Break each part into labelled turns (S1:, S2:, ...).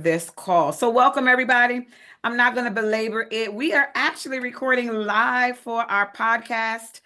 S1: this call. So welcome everybody. I'm not going to belabor it. We are actually recording live for our podcast.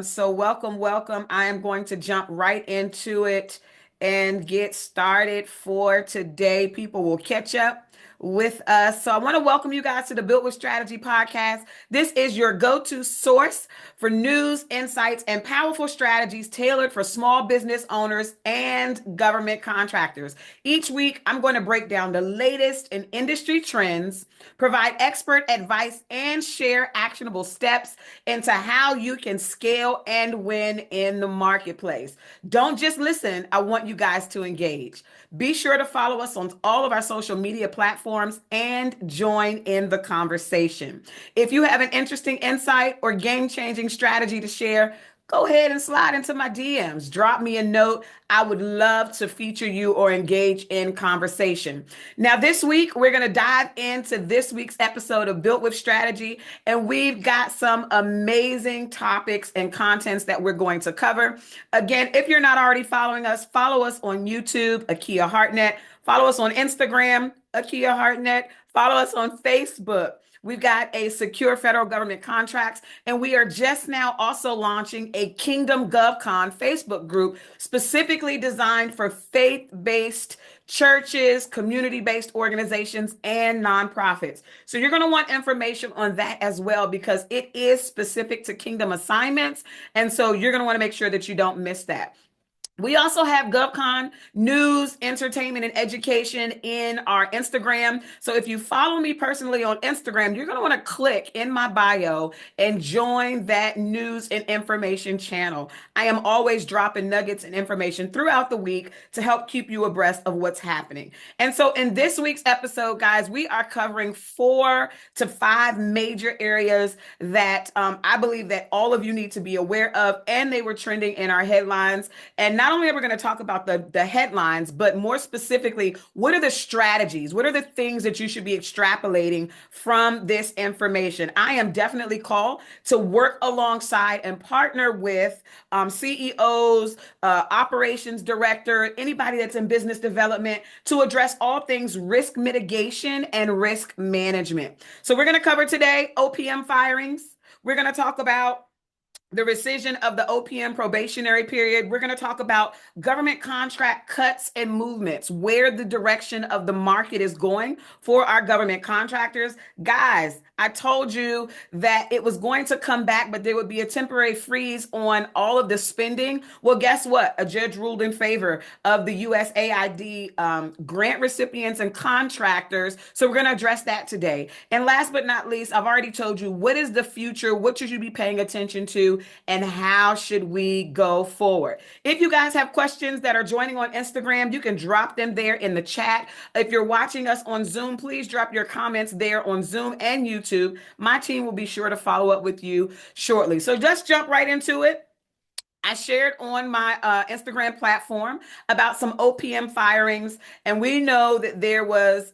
S1: So welcome. I am going to jump right into it and get started for today. People will catch up with us. So I want to welcome you guys to the Built with Strategy podcast. This is your go-to source for news, insights, and powerful strategies tailored for small business owners and government contractors. Each week, I'm going to break down the latest in industry trends, provide expert advice, and share actionable steps into how you can scale and win in the marketplace. Don't just listen. I want you guys to engage. Be sure to follow us on all of our social media platforms and join in the conversation. If you have an interesting insight or game-changing strategy to share, go ahead and slide into my DMs. Drop me a note. I would love to feature you or engage in conversation. Now, this week, we're going to dive into this week's episode of Built with Strategy, and we've got some amazing topics and contents that we're going to cover. Again, if you're not already following us, follow us on YouTube, Akia Hartnett. Follow us on Instagram, Akia Hartnett. Follow us on Facebook. We've got a secure federal government contracts, and we are just now also launching a Kingdom GovCon Facebook group specifically designed for faith-based churches, community-based organizations, and nonprofits. So you're going to want information on that as well because it is specific to Kingdom assignments. And so you're going to want to make sure that you don't miss that. We also have GovCon news, entertainment, and education in our Instagram. So if you follow me personally on Instagram, you're going to want to click in my bio and join that news and information channel. I am always dropping nuggets and information throughout the week to help keep you abreast of what's happening. And so in this week's episode, guys, we are covering 4 to 5 major areas that I believe that all of you need to be aware of, and they were trending in our headlines. And not only are we going to talk about the headlines, but more specifically, what are the strategies? What are the things that you should be extrapolating from this information? I am definitely called to work alongside and partner with CEOs, operations director, anybody that's in business development to address all things risk mitigation and risk management. So we're going to cover today OPM firings. We're going to talk about the rescission of the OPM probationary period. We're going to talk about government contract cuts and movements, where the direction of the market is going for our government contractors. Guys, I told you that it was going to come back, but there would be a temporary freeze on all of the spending. Well, guess what? A judge ruled in favor of the USAID grant recipients and contractors. So we're going to address that today. And last but not least, I've already told you what is the future, what should you be paying attention to, and how should we go forward. If you guys have questions that are joining on Instagram, you can drop them there in the chat. If you're watching us on Zoom, please drop your comments there on Zoom and YouTube. My team will be sure to follow up with you shortly. So just jump right into it. I shared on my Instagram platform about some OPM firings, and we know that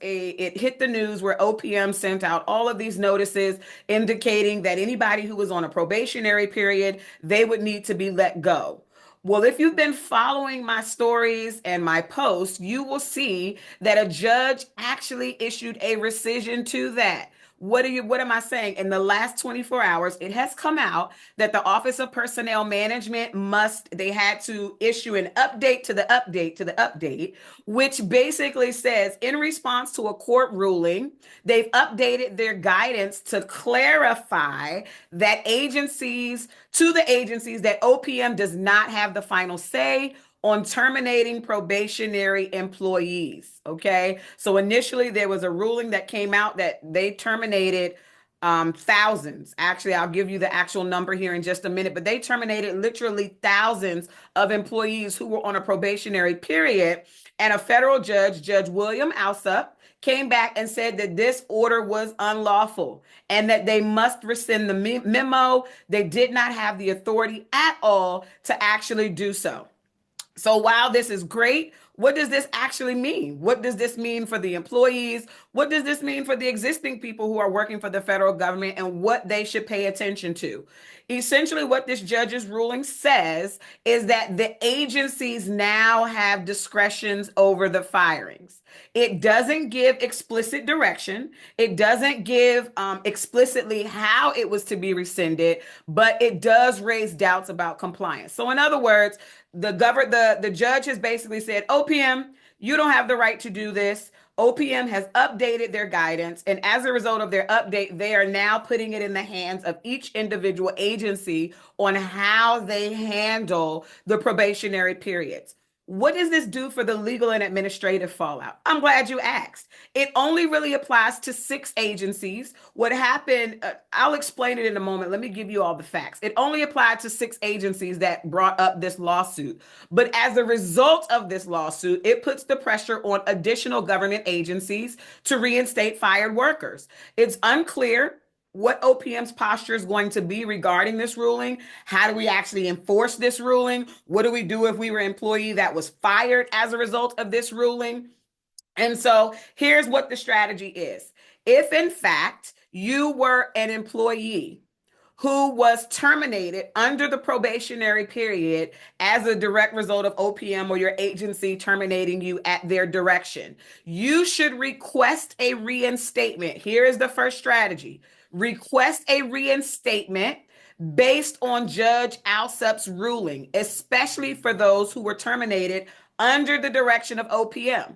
S1: it hit the news where OPM sent out all of these notices indicating that anybody who was on a probationary period, they would need to be let go. Well, if you've been following my stories and my posts, you will see that a judge actually issued a rescission to that. What am I saying? In the last 24 hours, it has come out that the Office of Personnel Management they had to issue an update to the update, which basically says in response to a court ruling, they've updated their guidance to clarify that agencies that OPM does not have the final say on terminating probationary employees. Okay. So initially there was a ruling that came out that they terminated thousands. Actually, I'll give you the actual number here in just a minute, but they terminated literally thousands of employees who were on a probationary period. And a federal judge, Judge William Alsup, came back and said that this order was unlawful and that they must rescind the memo. They did not have the authority at all to actually do so. So while this is great, what does this actually mean? What does this mean for the employees? What does this mean for the existing people who are working for the federal government and what they should pay attention to? Essentially, what this judge's ruling says is that the agencies now have discretions over the firings. It doesn't give explicit direction. It doesn't give explicitly how it was to be rescinded, but it does raise doubts about compliance. So, in other words, the judge has basically said, OPM, you don't have the right to do this. OPM has updated their guidance, and as a result of their update, they are now putting it in the hands of each individual agency on how they handle the probationary periods. What does this do for the legal and administrative fallout? I'm glad you asked. It only really applies to 6 agencies. What happened, I'll explain it in a moment. Let me give you all the facts. It only applied to 6 agencies that brought up this lawsuit. But as a result of this lawsuit, it puts the pressure on additional government agencies to reinstate fired workers. It's unclear what OPM's posture is going to be regarding this ruling. How do we actually enforce this ruling? What do we do if we were an employee that was fired as a result of this ruling? And so here's what the strategy is. If in fact you were an employee who was terminated under the probationary period as a direct result of OPM or your agency terminating you at their direction, you should request a reinstatement. Here is the first strategy. Request a reinstatement based on Judge Alsup's ruling, especially for those who were terminated under the direction of OPM.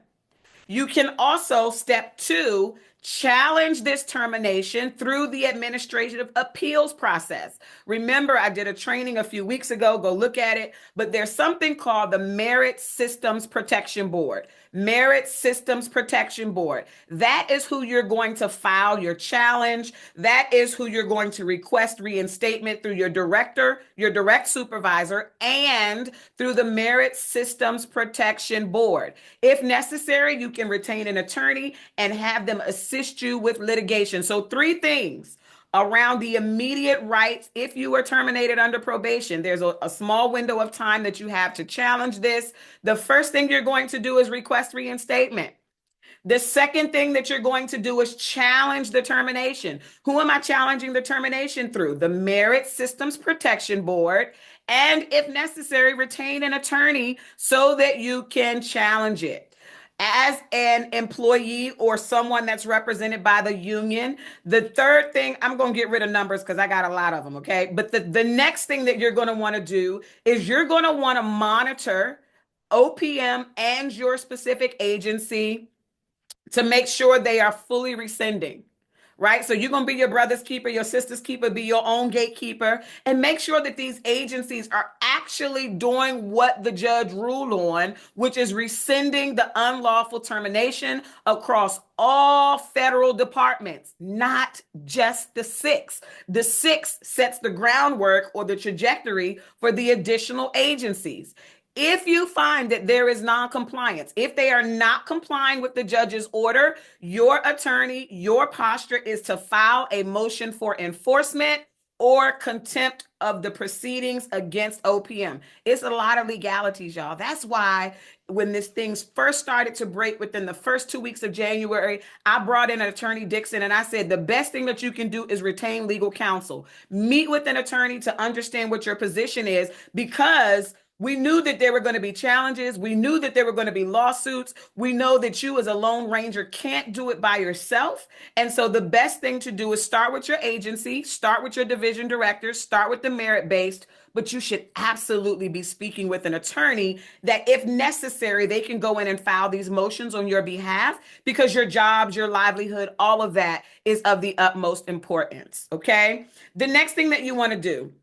S1: You can also, step 2, challenge this termination through the administrative appeals process. Remember, I did a training a few weeks ago. Go look at it. But there's something called the Merit Systems Protection Board. Merit Systems Protection Board. That is who you're going to file your challenge. That is who you're going to request reinstatement through your director, your direct supervisor, and through the Merit Systems Protection Board. If necessary, you can retain an attorney and have them assist you with litigation. So 3 things around the immediate rights if you were terminated under probation. There's a small window of time that you have to challenge this. The first thing you're going to do is request reinstatement. The second thing that you're going to do is challenge the termination. Who am I challenging the termination through? The Merit Systems Protection Board. And if necessary, retain an attorney so that you can challenge it. As an employee or someone that's represented by the union, the third thing, I'm going to get rid of numbers because I got a lot of them, okay? But the next thing that you're going to want to do is you're going to want to monitor OPM and your specific agency to make sure they are fully rescinding. Right? So you're going to be your brother's keeper, your sister's keeper, be your own gatekeeper, and make sure that these agencies are actually doing what the judge ruled on, which is rescinding the unlawful termination across all federal departments, not just the 6. The 6 sets the groundwork or the trajectory for the additional agencies. If you find that there is non-compliance, if they are not complying with the judge's order, your attorney, your posture is to file a motion for enforcement or contempt of the proceedings against OPM. It's a lot of legalities, y'all. That's why when this thing first started to break within the first 2 weeks of January, I brought in Attorney Dixon and I said, the best thing that you can do is retain legal counsel. Meet with an attorney to understand what your position is, because we knew that there were going to be challenges. We knew that there were going to be lawsuits. We know that you as a lone ranger can't do it by yourself. And so the best thing to do is start with your agency, start with your division directors, start with the merit-based, but you should absolutely be speaking with an attorney that if necessary, they can go in and file these motions on your behalf, because your jobs, your livelihood, all of that is of the utmost importance. Okay. The next thing that you want to do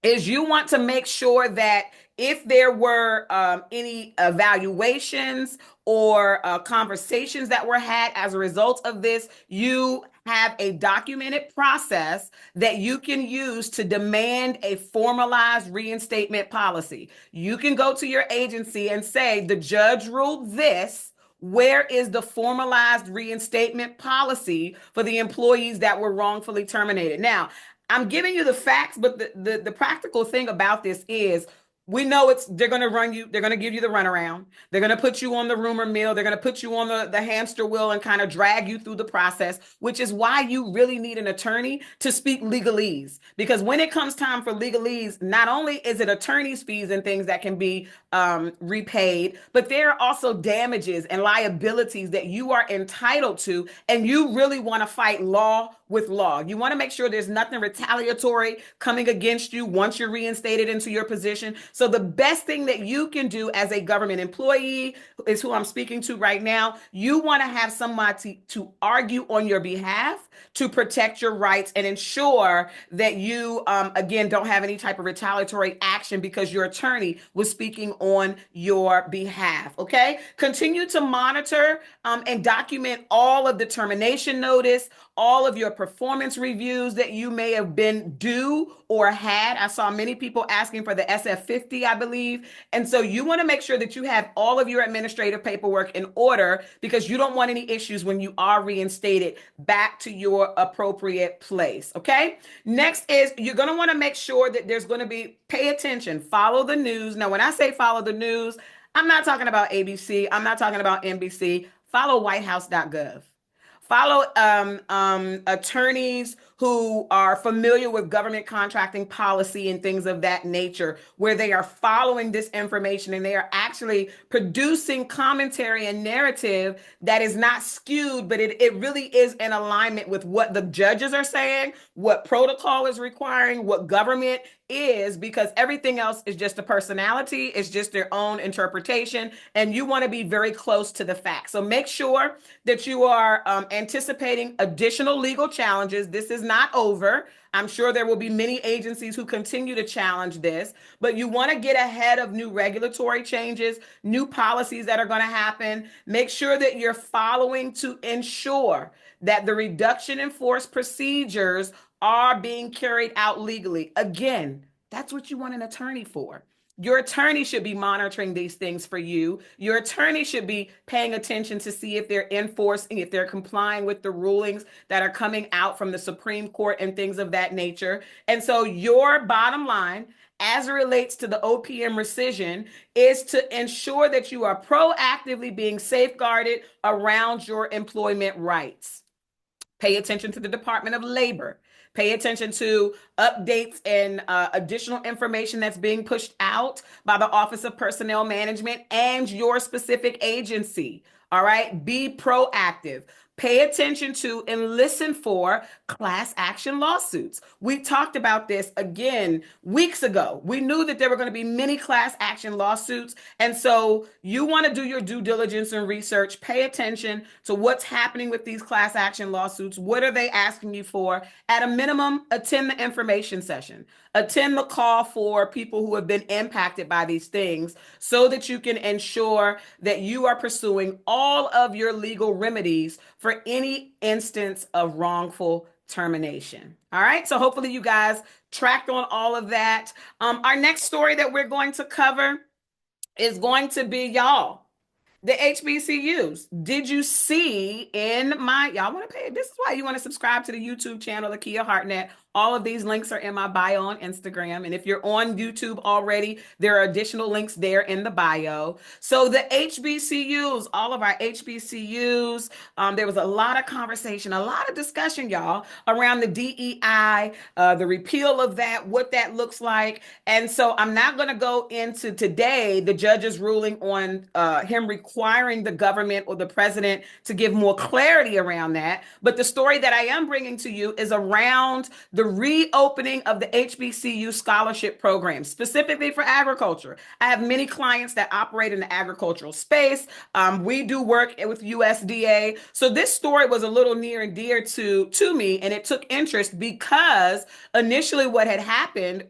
S1: is you want to make sure that if there were any evaluations or conversations that were had as a result of this, you have a documented process that you can use to demand a formalized reinstatement policy. You can go to your agency and say, the judge ruled this. Where is the formalized reinstatement policy for the employees that were wrongfully terminated? Now, I'm giving you the facts, but the practical thing about this is we know they're going to run you, they're going to give you the runaround. They're going to put you on the rumor mill. They're going to put you on the hamster wheel and kind of drag you through the process, which is why you really need an attorney to speak legalese. Because when it comes time for legalese, not only is it attorney's fees and things that can be repaid, but there are also damages and liabilities that you are entitled to. And you really want to fight law with law. You want to make sure there's nothing retaliatory coming against you once you're reinstated into your position. So the best thing that you can do as a government employee is who I'm speaking to right now. You want to have somebody to argue on your behalf to protect your rights and ensure that you, again, don't have any type of retaliatory action because your attorney was speaking on your behalf. Okay. Continue to monitor and document all of the termination notice, all of your performance reviews that you may have been due or had. I saw many people asking for the SF-50, I believe. And so you want to make sure that you have all of your administrative paperwork in order because you don't want any issues when you are reinstated back to your appropriate place. Okay. Next is you're going to want to make sure that there's going to be, pay attention, follow the news. Now, when I say follow the news, I'm not talking about ABC. I'm not talking about NBC. Follow whitehouse.gov. Follow attorneys who are familiar with government contracting policy and things of that nature, where they are following this information and they are actually producing commentary and narrative that is not skewed, but it really is in alignment with what the judges are saying, what protocol is requiring, what government is, because everything else is just a personality, it's just their own interpretation, and you want to be very close to the facts. So make sure that you are anticipating additional legal challenges. This is not over. I'm sure there will be many agencies who continue to challenge this, but you want to get ahead of new regulatory changes, new policies that are going to happen. Make sure that you're following to ensure that the reduction in force procedures are being carried out legally. Again, that's what you want an attorney for. Your attorney should be monitoring these things for you. Your attorney should be paying attention to see if they're enforcing, if they're complying with the rulings that are coming out from the Supreme Court and things of that nature. And so your bottom line, as it relates to the OPM rescission, is to ensure that you are proactively being safeguarded around your employment rights. Pay attention to the Department of Labor. Pay attention to updates and additional information that's being pushed out by the Office of Personnel Management and your specific agency. All right. Be proactive. Pay attention to and listen for class action lawsuits. We talked about this again weeks ago. We knew that there were going to be many class action lawsuits. And so you want to do your due diligence and research. Pay attention to what's happening with these class action lawsuits. What are they asking you for? At a minimum, attend the information session. Attend the call for people who have been impacted by these things so that you can ensure that you are pursuing all of your legal remedies for any instance of wrongful termination. All right. So hopefully you guys tracked on all of that. Our next story that we're going to cover is going to be, y'all, the HBCUs. Did you see in y'all want to pay? This is why you want to subscribe to the YouTube channel, Akia Hartnett. All of these links are in my bio on Instagram. And if you're on YouTube already, there are additional links there in the bio. So the HBCUs, all of our HBCUs, there was a lot of conversation, a lot of discussion, y'all, around the DEI, the repeal of that, what that looks like. And so I'm not going to go into today the judge's ruling on him requiring the government or the president to give more clarity around that. But the story that I am bringing to you is around the reopening of the HBCU scholarship program, specifically for agriculture. I have many clients that operate in the agricultural space. We do work with USDA. So this story was a little near and dear to me, and it took interest because initially what happened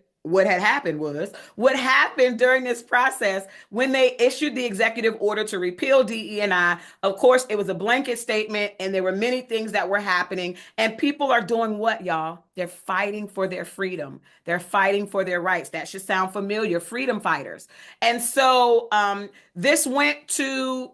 S1: during this process when they issued the executive order to repeal DE&I. Of course, it was a blanket statement and there were many things that were happening, and people are doing what, y'all? They're fighting for their freedom. They're fighting for their rights. That should sound familiar. Freedom fighters. And so this went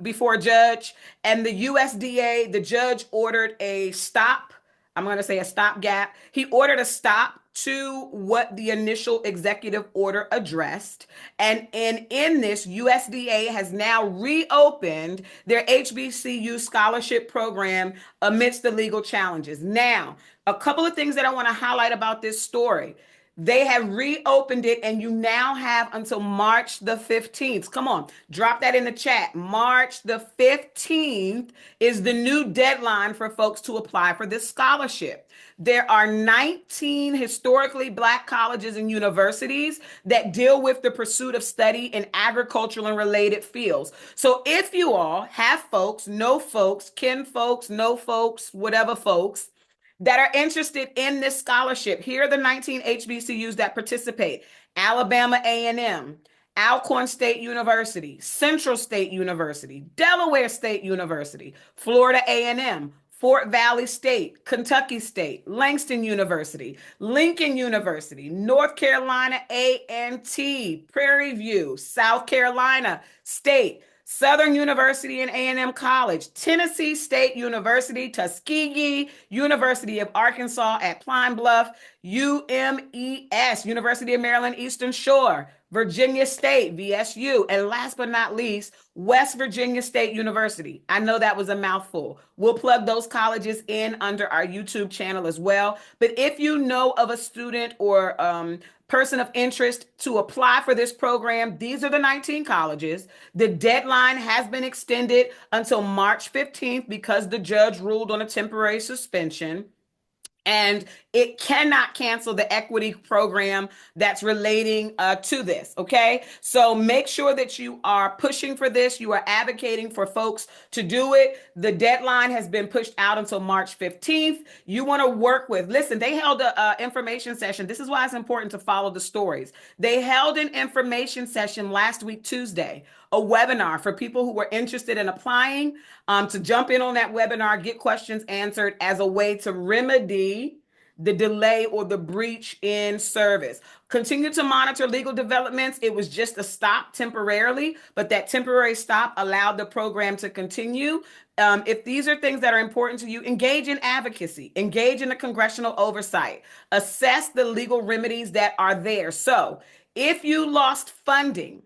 S1: before a judge, and the USDA, the judge ordered a stop. I'm going to say a stopgap. He ordered a stop to what the initial executive order addressed. And in this, USDA has now reopened their HBCU scholarship program amidst the legal challenges. Now, a couple of things that I want to highlight about this story. They have reopened it, and you now have until March the 15th. Come on, drop that in the chat. March the 15th is the new deadline for folks to apply for this scholarship. There are 19 historically Black colleges and universities that deal with the pursuit of study in agricultural and related fields. So if you all have folks, know folks, kin folks, know folks, whatever folks, that are interested in this scholarship, here are the 19 HBCUs that participate: Alabama A&M, Alcorn State University, Central State University, Delaware State University, Florida A&M, Fort Valley State, Kentucky State, Langston University, Lincoln University, North Carolina A&T, Prairie View, South Carolina State, Southern University and A&M College, Tennessee State University, Tuskegee, University of Arkansas at Pine Bluff, UMES, University of Maryland Eastern Shore, Virginia State, VSU, and last but not least, West Virginia State University. I know that was a mouthful. We'll plug those colleges in under our YouTube channel as well. But if you know of a student or person of interest to apply for this program, these are the 19 colleges. The deadline has been extended until March 15th because the judge ruled on a temporary suspension. And it cannot cancel the equity program that's relating to this, okay? So make sure that you are pushing for this. You are advocating for folks to do it. The deadline has been pushed out until March 15th. You want to work with, listen, they held an information session. This is why it's important to follow the stories. They held an information session last week, Tuesday, a webinar for people who were interested in applying, to jump in on that webinar, get questions answered as a way to remedy the delay or the breach in service. Continue to monitor legal developments. It was just a stop temporarily, but that temporary stop allowed the program to continue. If these are things that are important to you, engage in advocacy, engage in the congressional oversight, assess the legal remedies that are there. So if you lost funding,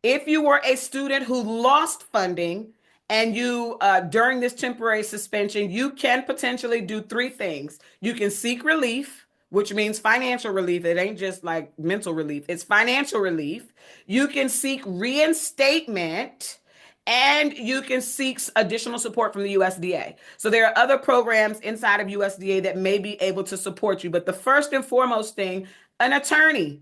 S1: if you were a student who lost funding and you, during this temporary suspension, you can potentially do three things. You can seek relief, which means financial relief. It ain't just like mental relief. It's financial relief. You can seek reinstatement, and you can seek additional support from the USDA. So there are other programs inside of USDA that may be able to support you. But the first and foremost thing, an attorney.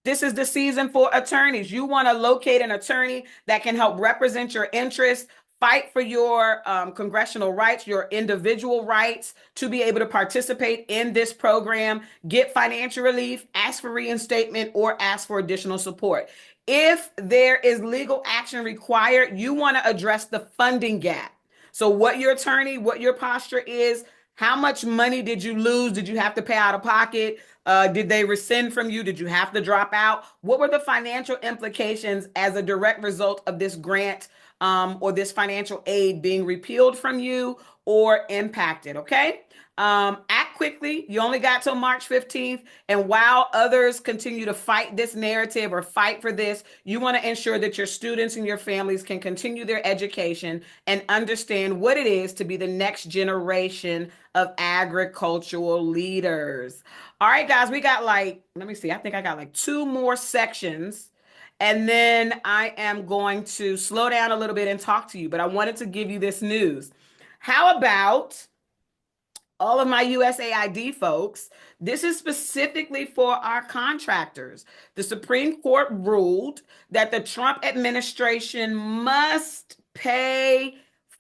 S1: This is the season for attorneys. You want to locate an attorney that can help represent your interests, fight for your congressional rights, your individual rights to be able to participate in this program, get financial relief, ask for reinstatement, or ask for additional support. If there is legal action required, you want to address the funding gap. So what your attorney, what your posture is, how much money did you lose? Did you have to pay out of pocket? Did they rescind from you? Did you have to drop out? What were the financial implications as a direct result of this grant or this financial aid being repealed from you or impacted? Okay. Act quickly. You only got till March 15th. And while others continue to fight this narrative or fight for this, you want to ensure that your students and your families can continue their education and understand what it is to be the next generation of agricultural leaders. All right, guys, we got like, let me see, I think I got like 2 more sections. And then I am going to slow down a little bit and talk to you, but I wanted to give you this news. How about all of my USAID folks? This is specifically for our contractors. The Supreme Court ruled that the Trump administration must pay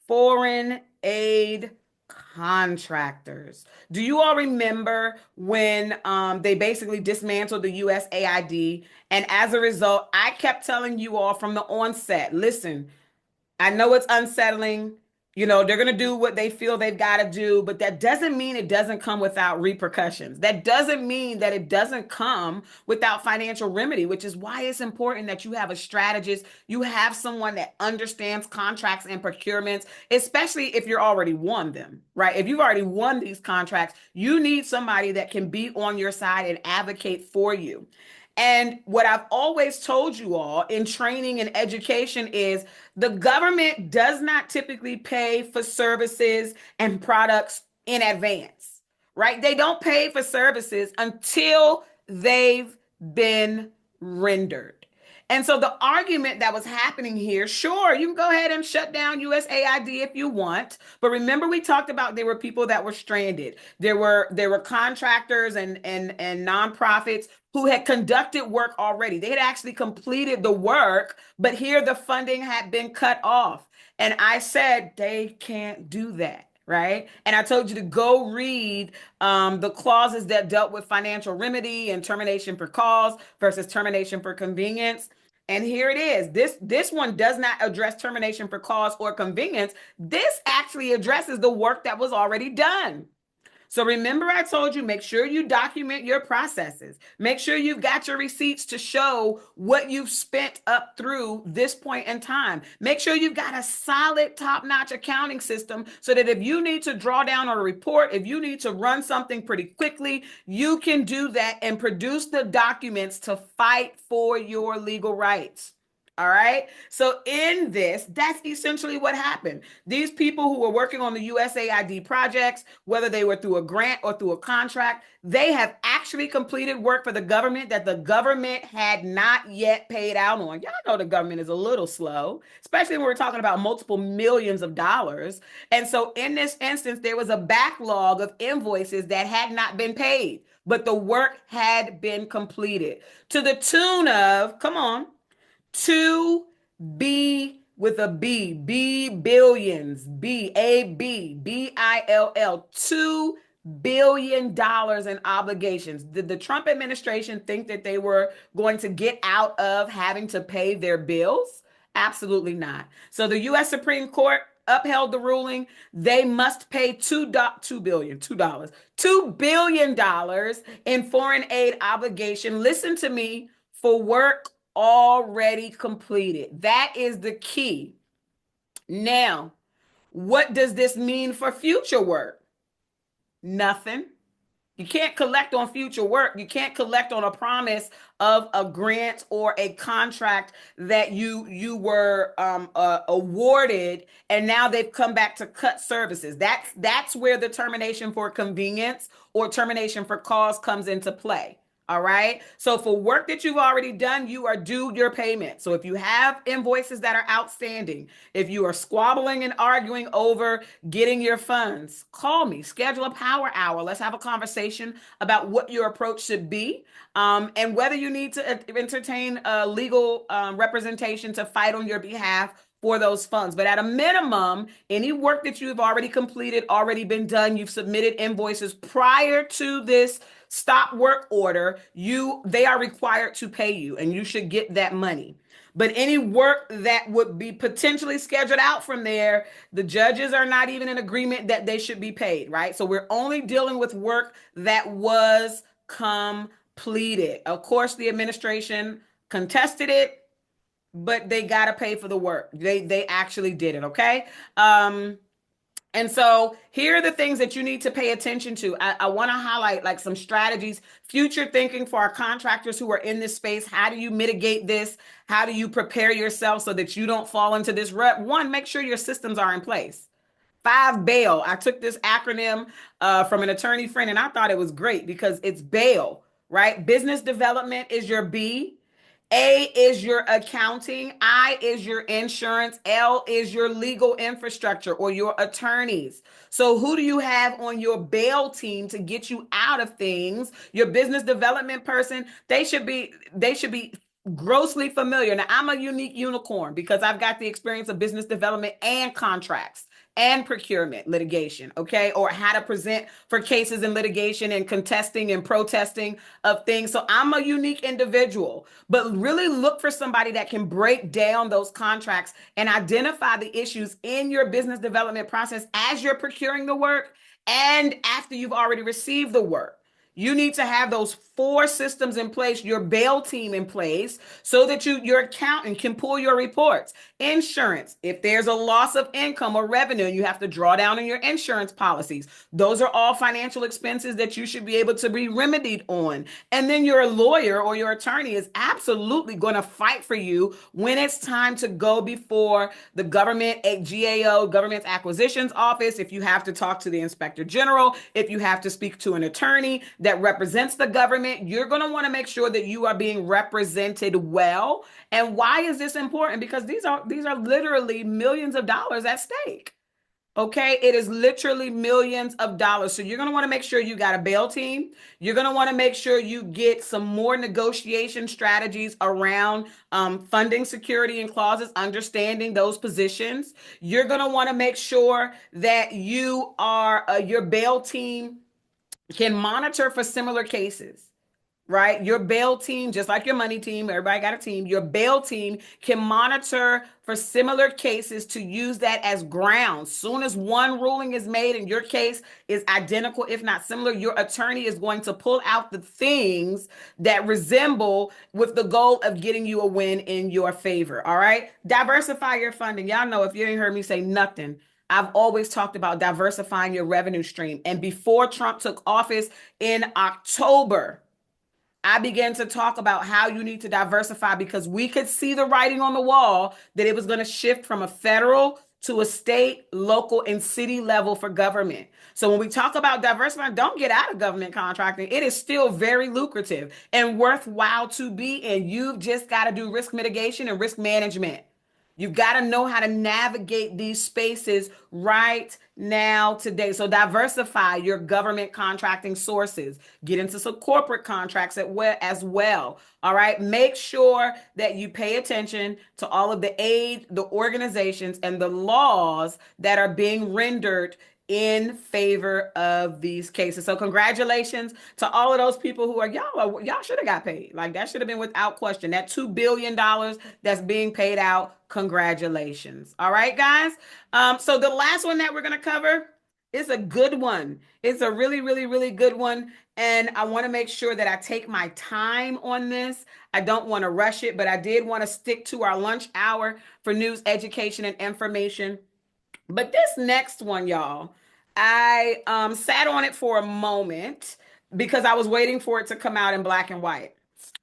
S1: foreign aid contractors. Do you all remember when they basically dismantled the USAID? And as a result, I kept telling you all from the onset, listen, I know it's unsettling. They're going to do what they feel they've got to do, but that doesn't mean it doesn't come without repercussions. That doesn't mean that it doesn't come without financial remedy, which is why it's important that you have a strategist, you have someone that understands contracts and procurements, especially if you're already won them, right? If you've already won these contracts, you need somebody that can be on your side and advocate for you. And what I've always told you all in training and education is the government does not typically pay for services and products in advance, right? They don't pay for services until they've been rendered. And so the argument that was happening here, sure, you can go ahead and shut down USAID if you want, but remember we talked about there were people that were stranded. There were contractors and nonprofits who had conducted work already. They had actually completed the work, but here the funding had been cut off. And I said they can't do that. Right. And I told you to go read the clauses that dealt with financial remedy and termination for cause versus termination for convenience. And here it is. This one does not address termination for cause or convenience. This actually addresses the work that was already done. So remember, I told you, make sure you document your processes. Make sure you've got your receipts to show what you've spent up through this point in time. Make sure you've got a solid, top-notch accounting system so that if you need to draw down on a report, if you need to run something pretty quickly, you can do that and produce the documents to fight for your legal rights. All right. So in this, that's essentially what happened. These people who were working on the USAID projects, whether they were through a grant or through a contract, they have actually completed work for the government that the government had not yet paid out on. Y'all know the government is a little slow, especially when we're talking about multiple millions of dollars. And so in this instance, there was a backlog of invoices that had not been paid, but the work had been completed to the tune of, come on, 2 B with a B billions, BABBILL, $2 billion in obligations. Did the Trump administration think that they were going to get out of having to pay their bills? Absolutely not. So the U.S. Supreme Court upheld the ruling. They must pay $2 billion in foreign aid obligation. Listen to me, for work already completed. That is the key. Now, what does this mean for future work? Nothing. You can't collect on future work. You can't collect on a promise of a grant or a contract that you were awarded, and now they've come back to cut services. That's where the termination for convenience or termination for cause comes into play. All right. So for work that you've already done, you are due your payment. So if you have invoices that are outstanding, if you are squabbling and arguing over getting your funds, call me, schedule a power hour. Let's have a conversation about what your approach should be, and whether you need to entertain legal representation to fight on your behalf for those funds. But at a minimum, any work that you've already completed, already been done, you've submitted invoices prior to this stop work order, they are required to pay you, and you should get that money. But any work that would be potentially scheduled out from there, the judges are not even in agreement that they should be paid, right? So we're only dealing with work that was completed. Of course, the administration contested it, but they got to pay for the work. They actually did it, okay? And so here are the things that you need to pay attention to. I want to highlight like some strategies, future thinking for our contractors who are in this space. How do you mitigate this? How do you prepare yourself so that you don't fall into this rut? One, make sure your systems are in place. 5 BAIL. I took this acronym from an attorney friend, and I thought it was great because it's BAIL, right? Business development is your B. A is your accounting, I is your insurance, L is your legal infrastructure or your attorneys. So who do you have on your bail team to get you out of things? Your business development person, they should be grossly familiar. Now, I'm a unique unicorn because I've got the experience of business development and contracts. and procurement litigation, okay? Or how to present for cases in litigation and contesting and protesting of things. So I'm a unique individual, but really look for somebody that can break down those contracts and identify the issues in your business development process as you're procuring the work and after you've already received the work. You need to have those four systems in place, your bail team in place, so that your accountant can pull your reports. Insurance, if there's a loss of income or revenue, you have to draw down on your insurance policies. Those are all financial expenses that you should be able to be remedied on. And then your lawyer or your attorney is absolutely going to fight for you when it's time to go before the government, GAO, Government Acquisitions Office, if you have to talk to the Inspector General, if you have to speak to an attorney that represents the government, you're going to want to make sure that you are being represented well. And why is this important? Because these are literally millions of dollars at stake. Okay, it is literally millions of dollars. So you're going to want to make sure you got a bail team. You're going to want to make sure you get some more negotiation strategies around funding security and clauses, understanding those positions. You're going to want to make sure that your bail team can monitor for similar cases, right? Your bail team, just like your money team, everybody got a team. Your bail team can monitor for similar cases to use that as grounds. Soon as one ruling is made and your case is identical, if not similar, your attorney is going to pull out the things that resemble with the goal of getting you a win in your favor. All right. Diversify your funding. Y'all know, if you ain't heard me say nothing, I've always talked about diversifying your revenue stream. And before Trump took office in October, I began to talk about how you need to diversify because we could see the writing on the wall that it was going to shift from a federal to a state, local, and city level for government. So when we talk about diversifying, don't get out of government contracting. It is still very lucrative and worthwhile to be in. You've just got to do risk mitigation and risk management. You've got to know how to navigate these spaces right now, today. So diversify your government contracting sources. Get into some corporate contracts as well. All right. Make sure that you pay attention to all of the aid, the organizations, and the laws that are being rendered in favor of these cases. So congratulations to all of those people who are y'all should have got paid. Like, that should have been without question. That $2 billion that's being paid out. Congratulations. All right, guys. So the last one that we're going to cover is a good one. It's a really, really, really good one. And I want to make sure that I take my time on this. I don't want to rush it, but I did want to stick to our lunch hour for news, education, and information. But this next one, y'all, I sat on it for a moment because I was waiting for it to come out in black and white.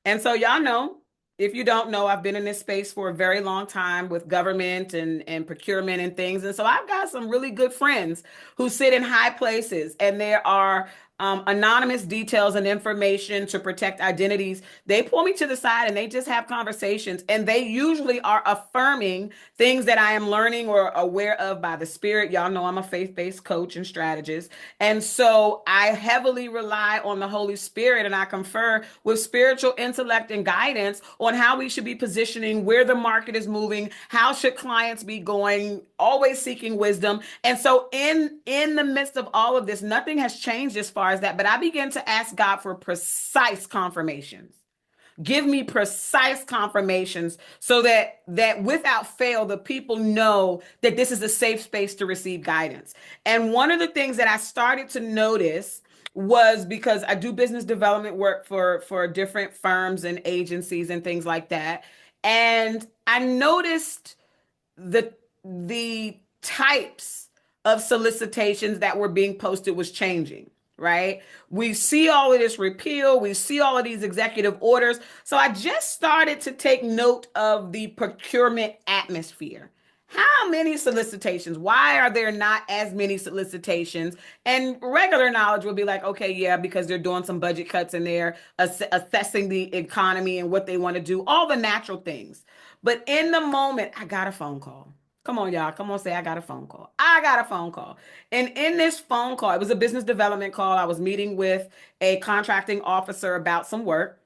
S1: And so y'all know, if you don't know, I've been in this space for a very long time with government and procurement and things. And so I've got some really good friends who sit in high places, and there are anonymous details and information to protect identities. They pull me to the side and they just have conversations, and they usually are affirming things that I am learning or aware of by the Spirit. Y'all know I'm a faith-based coach and strategist. And so I heavily rely on the Holy Spirit, and I confer with spiritual intellect and guidance on how we should be positioning, where the market is moving, how should clients be going, always seeking wisdom. And so in the midst of all of this, nothing has changed as far as that, but I began to ask God for precise confirmations. Give me precise confirmations so that without fail, the people know that this is a safe space to receive guidance. And one of the things that I started to notice was, because I do business development work for different firms and agencies and things like that. And I noticed the types of solicitations that were being posted was changing, right? We see all of this repeal, we see all of these executive orders. So I just started to take note of the procurement atmosphere. How many solicitations? Why are there not as many solicitations? And regular knowledge will be like, okay, yeah, because they're doing some budget cuts and they're assessing the economy and what they want to do, all the natural things. But in the moment, I got a phone call. Come on, y'all. Come on, say I got a phone call. I got a phone call. And in this phone call, it was a business development call. I was meeting with a contracting officer about some work.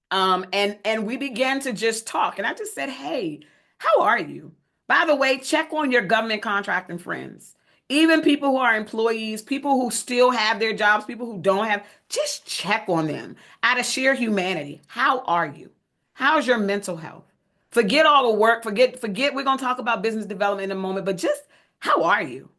S1: And we began to just talk. And I just said, hey, how are you? By the way, check on your government contracting friends. Even people who are employees, people who still have their jobs, people who don't have, just check on them out of sheer humanity. How are you? How's your mental health? Forget all the work, forget we're going to talk about business development in a moment, but just how are you?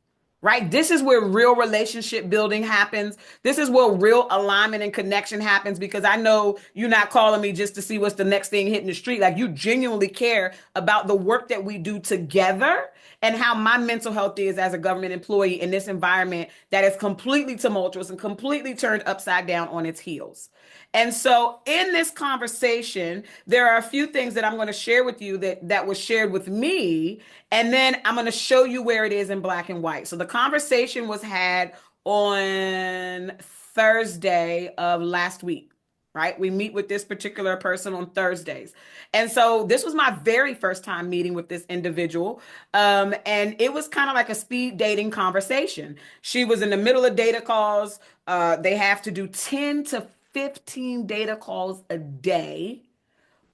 S1: Right? This is where real relationship building happens. This is where real alignment and connection happens because I know you're not calling me just to see what's the next thing hitting the street. Like you genuinely care about the work that we do together and how my mental health is as a government employee in this environment that is completely tumultuous and completely turned upside down on its heels. And so in this conversation, there are a few things that I'm going to share with you that was shared with me, and then I'm going to show you where it is in black and white. So the conversation was had on Thursday of last week. Right? We meet with this particular person on Thursdays. And so this was my very first time meeting with this individual. And it was kind of like a speed dating conversation. She was in the middle of data calls. They have to do 10 to 15 data calls a day,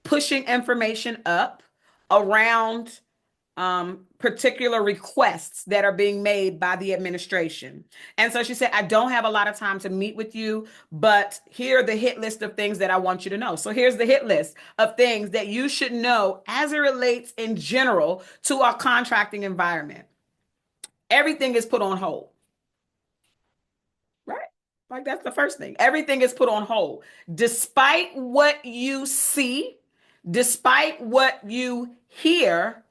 S1: pushing information up around particular requests that are being made by the administration. And so she said, I don't have a lot of time to meet with you, but here are the hit list of things that I want you to know. So here's the hit list of things that you should know as it relates in general to our contracting environment. Everything is put on hold, right? Like that's the first thing. Everything is put on hold. Despite what you see, despite what you hear,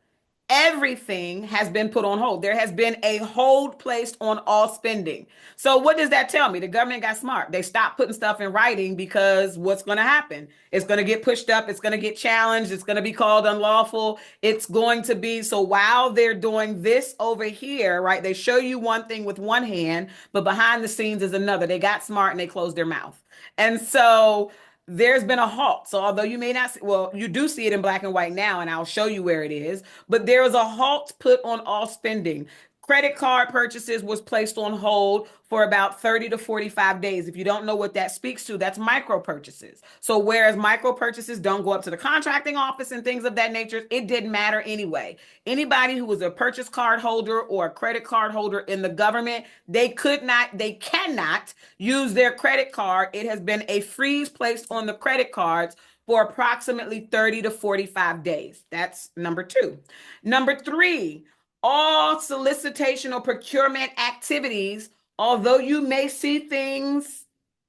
S1: everything has been put on hold. There has been a hold placed on all spending. So what does that tell me? The government got smart. They stopped putting stuff in writing because what's going to happen? It's going to get pushed up. It's going to get challenged. It's going to be called unlawful. It's going to be, so while they're doing this over here, right? They show you one thing with one hand, but behind the scenes is another. They got smart and they closed their mouth. And so there's been a halt. So although you may not see, well, you do see it in black and white now, and I'll show you where it is, but there is a halt put on all spending. Credit card purchases was placed on hold for about 30 to 45 days. If you don't know what that speaks to, that's micro purchases. So whereas micro purchases don't go up to the contracting office and things of that nature, it didn't matter anyway. Anybody who was a purchase card holder or a credit card holder in the government, they cannot use their credit card. It has been a freeze placed on the credit cards for approximately 30 to 45 days. That's number two. Number three, all solicitation or procurement activities, although you may see things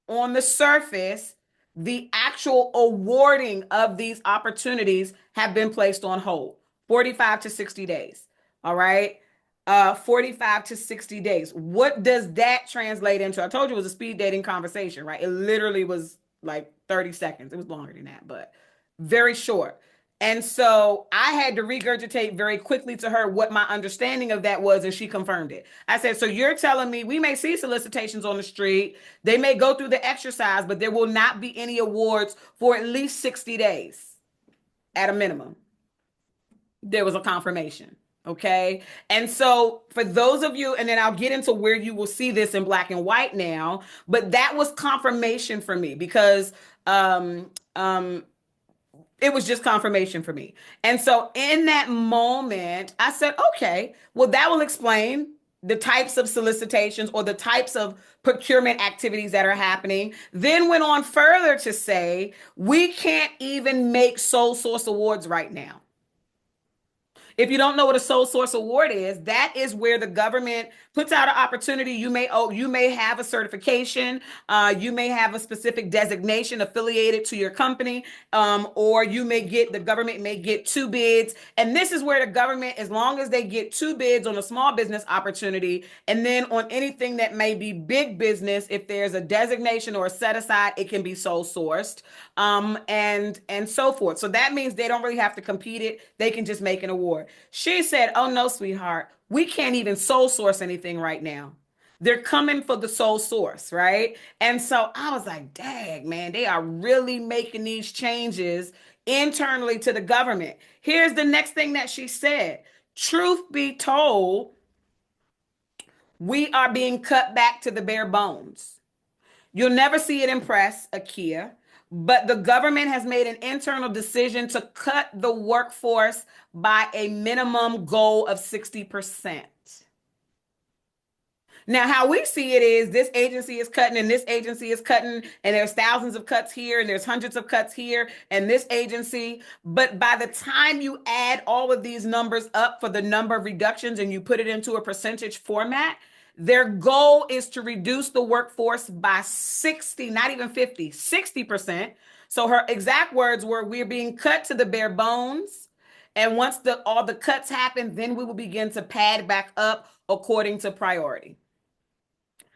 S1: on the surface, the actual awarding of these opportunities have been placed on hold. 45 to 60 days. All right. 45 to 60 days. What does that translate into? I told you it was a speed dating conversation, right? It literally was like 30 seconds. It was longer than that, but very short. And so I had to regurgitate very quickly to her what my understanding of that was, and she confirmed it. I said, so you're telling me we may see solicitations on the street, they may go through the exercise, but there will not be any awards for at least 60 days at a minimum. There was a confirmation. Okay. And so for those of you, and then I'll get into where you will see this in black and white now, but that was confirmation for me because it was just confirmation for me. And so in that moment, I said, okay, well, that will explain the types of solicitations or the types of procurement activities that are happening. Then went on further to say, we can't even make sole source awards right now. If you don't know what a sole source award is, that is where the government puts out an opportunity. You may have a certification, you may have a specific designation affiliated to your company, or the government may get two bids. And this is where the government, as long as they get two bids on a small business opportunity, and then on anything that may be big business, if there's a designation or a set aside, it can be sole sourced, and so forth. So that means they don't really have to compete it; they can just make an award. She said, oh no, sweetheart, we can't even sole source anything right now. They're coming for the sole source, right? And so I was like, dang, man, they are really making these changes internally to the government. Here's the next thing that she said. Truth be told, we are being cut back to the bare bones. You'll never see it in press, Akia, but the government has made an internal decision to cut the workforce by a minimum goal of 60%. Now, how we see it is this agency is cutting and this agency is cutting, and there's thousands of cuts here and there's hundreds of cuts here and this agency. But by the time you add all of these numbers up for the number of reductions and you put it into a percentage format, their goal is to reduce the workforce by 60, not even 50, 60%. So her exact words were, we're being cut to the bare bones. And once all the cuts happen, then we will begin to pad back up according to priority.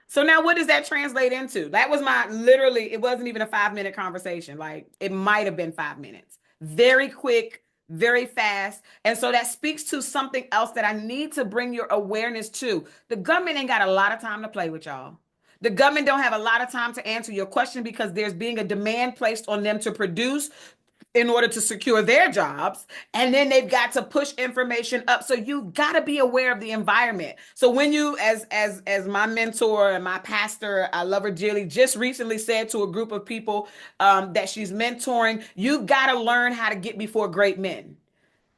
S1: So now what does that translate into? That was it wasn't even a 5-minute conversation. Like it might have been 5 minutes. Very quick, very fast. And so that speaks to something else that I need to bring your awareness to. The government ain't got a lot of time to play with y'all. The government don't have a lot of time to answer your question because there's being a demand placed on them to produce in order to secure their jobs, and then they've got to push information up. So you got to be aware of the environment. So when you, as my mentor and my pastor, I love her dearly, just recently said to a group of people that she's mentoring, you got to learn how to get before great men.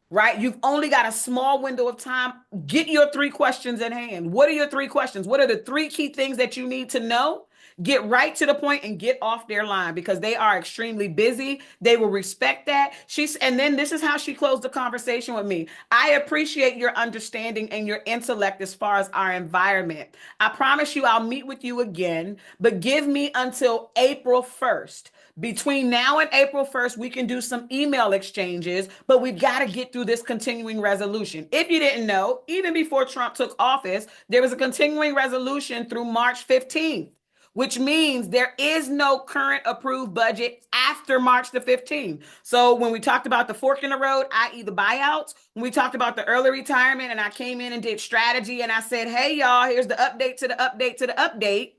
S1: Right? You've only got a small window of time. Get your 3 questions in hand. What are your 3 questions? What are the 3 key things that you need to know? Get right to the point and get off their line because they are extremely busy. They will respect that. And then this is how she closed the conversation with me. I appreciate your understanding and your intellect as far as our environment. I promise you I'll meet with you again, but give me until April 1st. Between now and April 1st, we can do some email exchanges, but we've got to get through this continuing resolution. If you didn't know, even before Trump took office, there was a continuing resolution through March 15th, which means there is no current approved budget after March the 15th. So when we talked about the fork in the road, i.e. the buyouts, when we talked about the early retirement and I came in and did strategy and I said, hey, y'all, here's the update to the update to the update.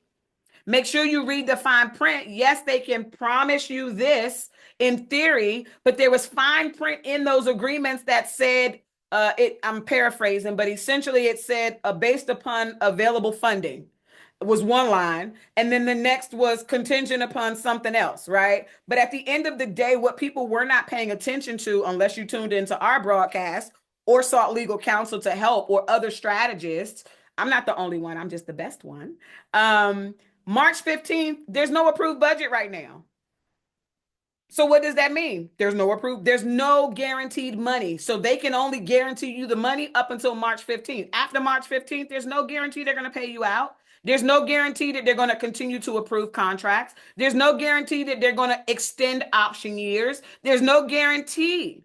S1: Make sure you read the fine print. Yes, they can promise you this in theory, but there was fine print in those agreements that said, I'm paraphrasing, but essentially it said based upon available funding was one line. And then the next was contingent upon something else, right? But at the end of the day, what people were not paying attention to, unless you tuned into our broadcast or sought legal counsel to help or other strategists, I'm not the only one, I'm just the best one. March 15th, there's no approved budget right now. So what does that mean? There's no guaranteed money. So they can only guarantee you the money up until March 15th. After March 15th, there's no guarantee they're going to pay you out. There's no guarantee that they're going to continue to approve contracts. There's no guarantee that they're going to extend option years. There's no guarantee.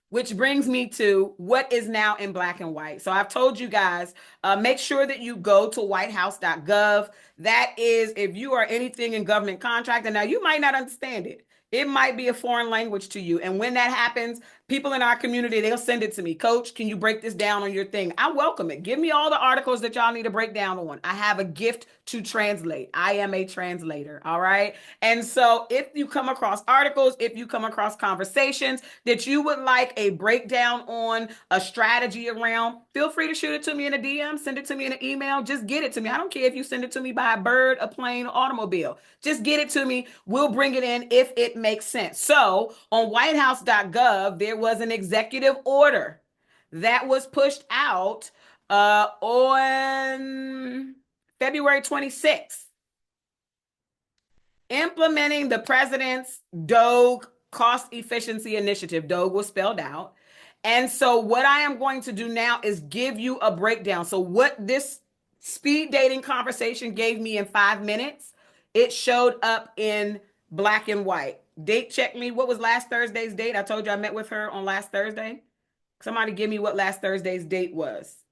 S1: Which brings me to what is now in black and white. So I've told you guys, make sure that you go to whitehouse.gov. That is, if you are anything in government contracting, now you might not understand it. It might be a foreign language to you. And when that happens, people in our community, they'll send it to me. Coach, can you break this down on your thing? I welcome it. Give me all the articles that y'all need to break down on. I have a gift to translate. I am a translator. All right. And so if you come across articles, if you come across conversations that you would like a breakdown on a strategy around, feel free to shoot it to me in a DM, send it to me in an email. Just get it to me. I don't care if you send it to me by a bird, a plane, automobile. Just get it to me. We'll bring it in if it makes sense. So on whitehouse.gov, there was an executive order that was pushed out on February 26th, implementing the president's DOGE cost efficiency initiative. DOGE was spelled out. And so what I am going to do now is give you a breakdown. So what this speed dating conversation gave me in 5 minutes, it showed up in black and white. Date check me. What was last Thursday's date? I told you I met with her on last Thursday. Somebody give me what last Thursday's date was.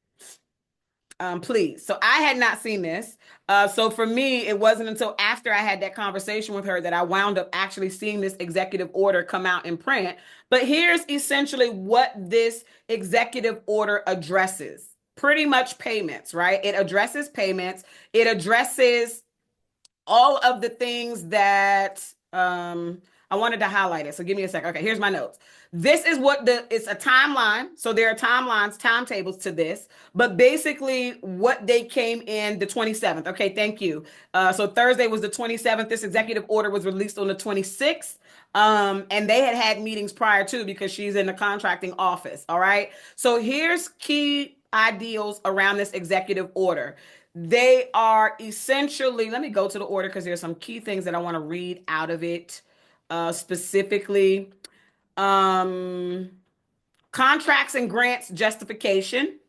S1: Please. So I had not seen this. So for me, it wasn't until after I had that conversation with her that I wound up actually seeing this executive order come out in print. But here's essentially what this executive order addresses. Pretty much payments, right? It addresses payments. It addresses all of the things that I wanted to highlight it. So give me a second. Okay, here's my notes. This is what it's a timeline. So there are timetables to this, but basically what they came in the 27th. Okay, thank you. So Thursday was the 27th. This executive order was released on the 26th. And they had meetings prior to, because she's in the contracting office. All right. So here's key ideals around this executive order. They are essentially, let me go to the order because there's some key things that I want to read out of it specifically. Um, Contracts and grants justification.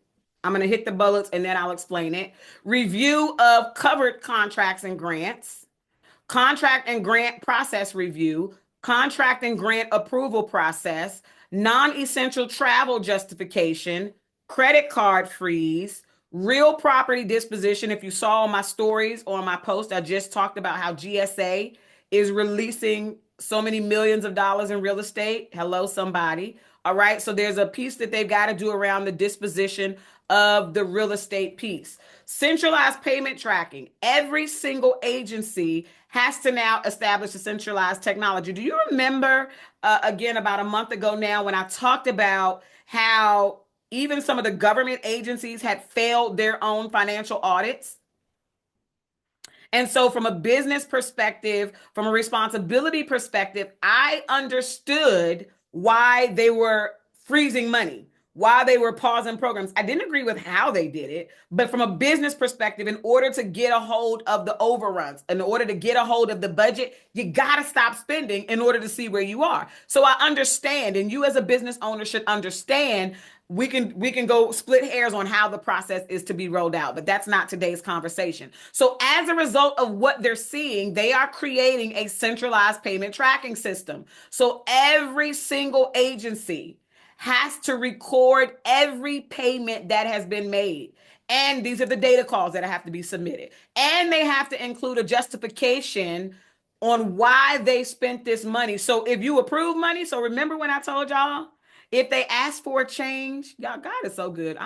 S1: I'm going to hit the bullets and then I'll explain it. Review of covered contracts and grants. Contract and grant process review, contract and grant approval process, non-essential travel justification, credit card freeze, real property disposition. If you saw my stories or my post, I just talked about how GSA is releasing so many millions of dollars in real estate. Hello, somebody. All right. So there's a piece that they've got to do around the disposition of the real estate piece. Centralized payment tracking. Every single agency has to now establish a centralized technology. Do you remember, again, about a month ago now, when I talked about how even some of the government agencies had failed their own financial audits? And so, from a business perspective, from a responsibility perspective, I understood why they were freezing money, why they were pausing programs. I didn't agree with how they did it, but from a business perspective, in order to get a hold of the overruns, in order to get a hold of the budget, you got to stop spending in order to see where you are. So I understand, and you as a business owner should understand, we can go split hairs on how the process is to be rolled out, but that's not today's conversation. So as a result of what they're seeing, they are creating a centralized payment tracking system. So every single agency has to record every payment that has been made. And these are the data calls that have to be submitted. And they have to include a justification on why they spent this money. So if you approve money, so remember when I told y'all, if they ask for a change, y'all, God is so good.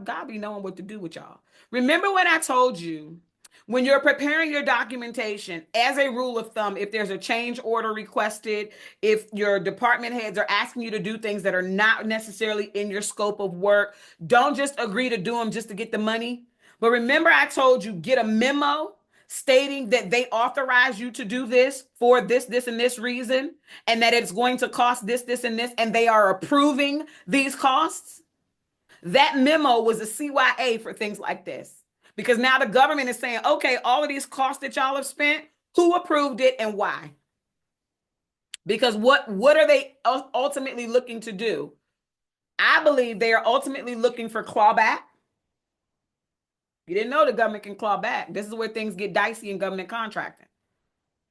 S1: God be knowing what to do with y'all. Remember when I told you, when you're preparing your documentation, as a rule of thumb, if there's a change order requested, if your department heads are asking you to do things that are not necessarily in your scope of work, don't just agree to do them just to get the money. But remember, I told you, get a memo stating that they authorize you to do this for this, and this reason, and that it's going to cost this, and this, and they are approving these costs. That memo was a CYA for things like this. Because now the government is saying, okay, all of these costs that y'all have spent, who approved it and why? Because what are they ultimately looking to do? I believe they are ultimately looking for clawback. You didn't know the government can claw back. This is where things get dicey in government contracting,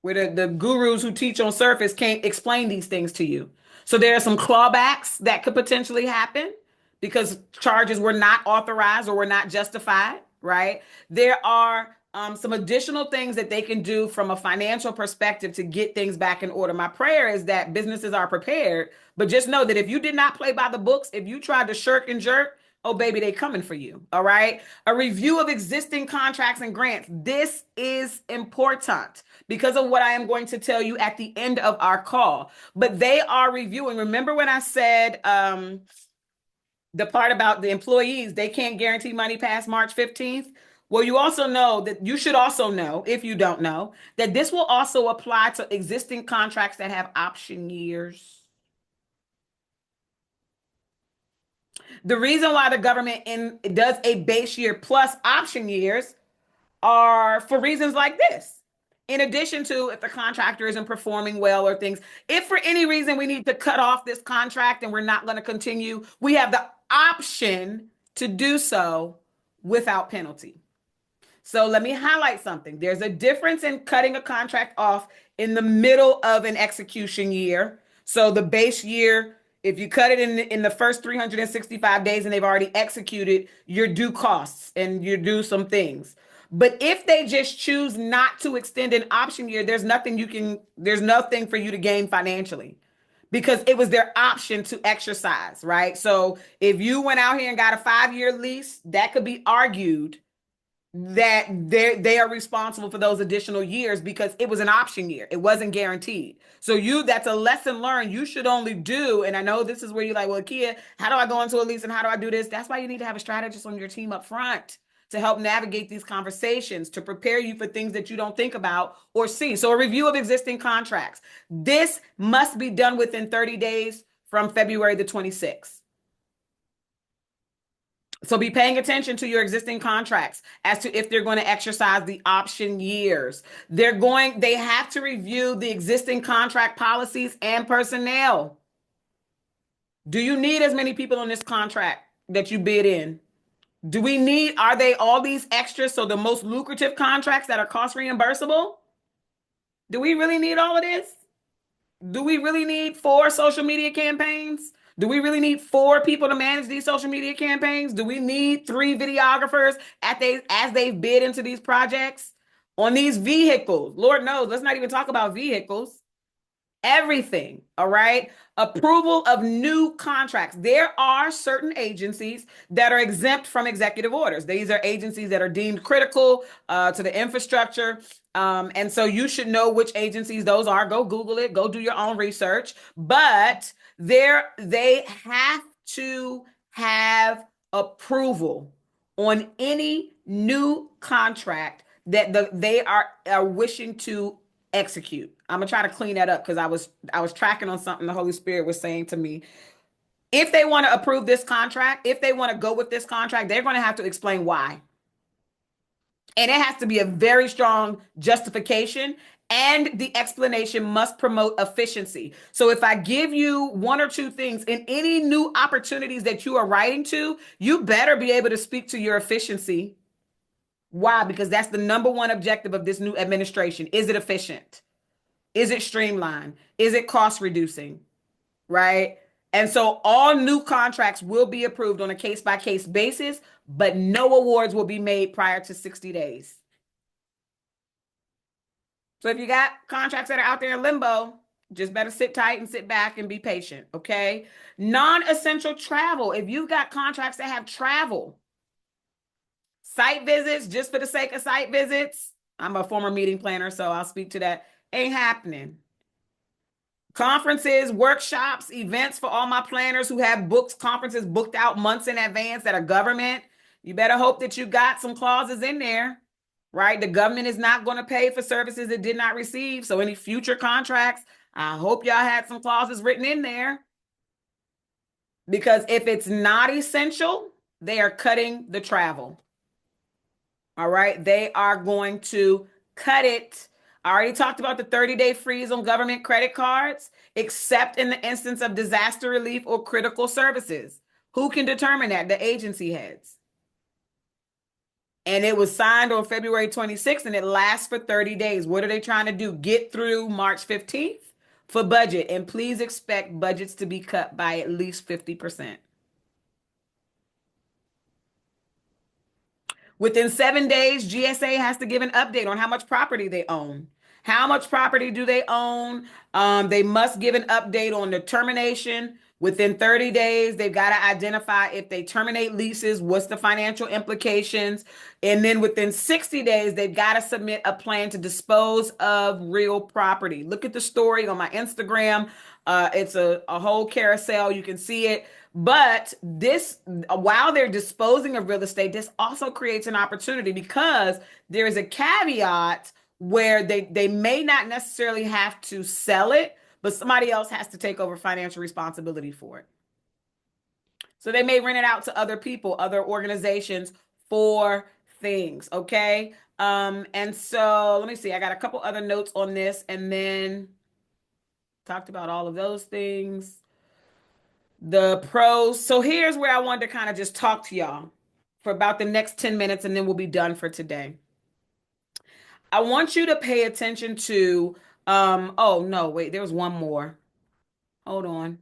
S1: where the gurus who teach on surface can't explain these things to you. So there are some clawbacks that could potentially happen because charges were not authorized or were not justified, right? There are some additional things that they can do from a financial perspective to get things back in order. My prayer is that businesses are prepared, but just know that if you did not play by the books, if you tried to shirk and jerk, oh, baby, they coming for you. All right. A review of existing contracts and grants. This is important because of what I am going to tell you at the end of our call. But they are reviewing. Remember when I said the part about the employees, they can't guarantee money past March 15th? Well, you also know that you should also know, if you don't know, that this will also apply to existing contracts that have option years. The reason why the government does a base year plus option years are for reasons like this. In addition to if the contractor isn't performing well or things, if for any reason we need to cut off this contract and we're not going to continue, we have the option to do so without penalty. So let me highlight something. There's a difference in cutting a contract off in the middle of an execution year. So the base year, if you cut it in the first 365 days and they've already executed, you're due costs and you're due some things. But if they just choose not to extend an option year, there's nothing for you to gain financially because it was their option to exercise, right? So if you went out here and got a 5-year lease, that could be argued that they are responsible for those additional years because it was an option year. It wasn't guaranteed. So that's a lesson learned. You should only do, and I know this is where you're like, well, Akia, how do I go into a lease and how do I do this? That's why you need to have a strategist on your team up front to help navigate these conversations, to prepare you for things that you don't think about or see. So a review of existing contracts. This must be done within 30 days from February the 26th. So be paying attention to your existing contracts as to if they're going to exercise the option years. They have to review the existing contract policies and personnel. Do you need as many people on this contract that you bid in? Are they all these extras? So the most lucrative contracts that are cost reimbursable? Do we really need all of this? Do we really need 4 social media campaigns? Do we really need 4 people to manage these social media campaigns? Do we need 3 videographers as they bid into these projects on these vehicles? Lord knows, let's not even talk about vehicles. Everything, all right? Approval of new contracts. There are certain agencies that are exempt from executive orders. These are agencies that are deemed critical to the infrastructure. And so you should know which agencies those are. Go Google it, go do your own research. But they have to have approval on any new contract that they are wishing to execute. I'm gonna try to clean that up because I was tracking on something the Holy Spirit was saying to me. If they want to approve this contract, if they want to go with this contract, they're going to have to explain why. And it has to be a very strong justification, and the explanation must promote efficiency. So if I give you 1 or 2 things in any new opportunities that you are writing to, you better be able to speak to your efficiency. Why? Because that's the number one objective of this new administration. Is it efficient? Is it streamlined? Is it cost reducing? Right? And so all new contracts will be approved on a case by case basis, but no awards will be made prior to 60 days. So if you got contracts that are out there in limbo, just better sit tight and sit back and be patient. Okay. Non-essential travel. If you've got contracts that have travel, site visits just for the sake of site visits. I'm a former meeting planner, so I'll speak to that. Ain't happening. Conferences, workshops, events for all my planners who have conferences booked out months in advance that are government. You better hope that you got some clauses in there, right? The government is not going to pay for services it did not receive. So any future contracts, I hope y'all had some clauses written in there. Because if it's not essential, they are cutting the travel. All right. They are going to cut it. I already talked about the 30-day freeze on government credit cards, except in the instance of disaster relief or critical services. Who can determine that? The agency heads. And it was signed on February 26th, and it lasts for 30 days. What are they trying to do? Get through March 15th for budget. And please expect budgets to be cut by at least 50%. Within 7 days, GSA has to give an update on how much property they own. How much property do they own? They must give an update on the termination. Within 30 days, they've got to identify if they terminate leases, what's the financial implications. And then within 60 days, they've got to submit a plan to dispose of real property. Look at the story on my Instagram. It's a whole carousel. You can see it. But while they're disposing of real estate, this also creates an opportunity because there is a caveat where they may not necessarily have to sell it, but somebody else has to take over financial responsibility for it. So they may rent it out to other people, other organizations for things. Okay. And so let me see. I got a couple other notes on this and then talked about all of those things. The pros. So here's where I wanted to kind of just talk to y'all for about the next 10 minutes and then we'll be done for today. I want you to pay attention to, oh no, wait, there was one more. Hold on.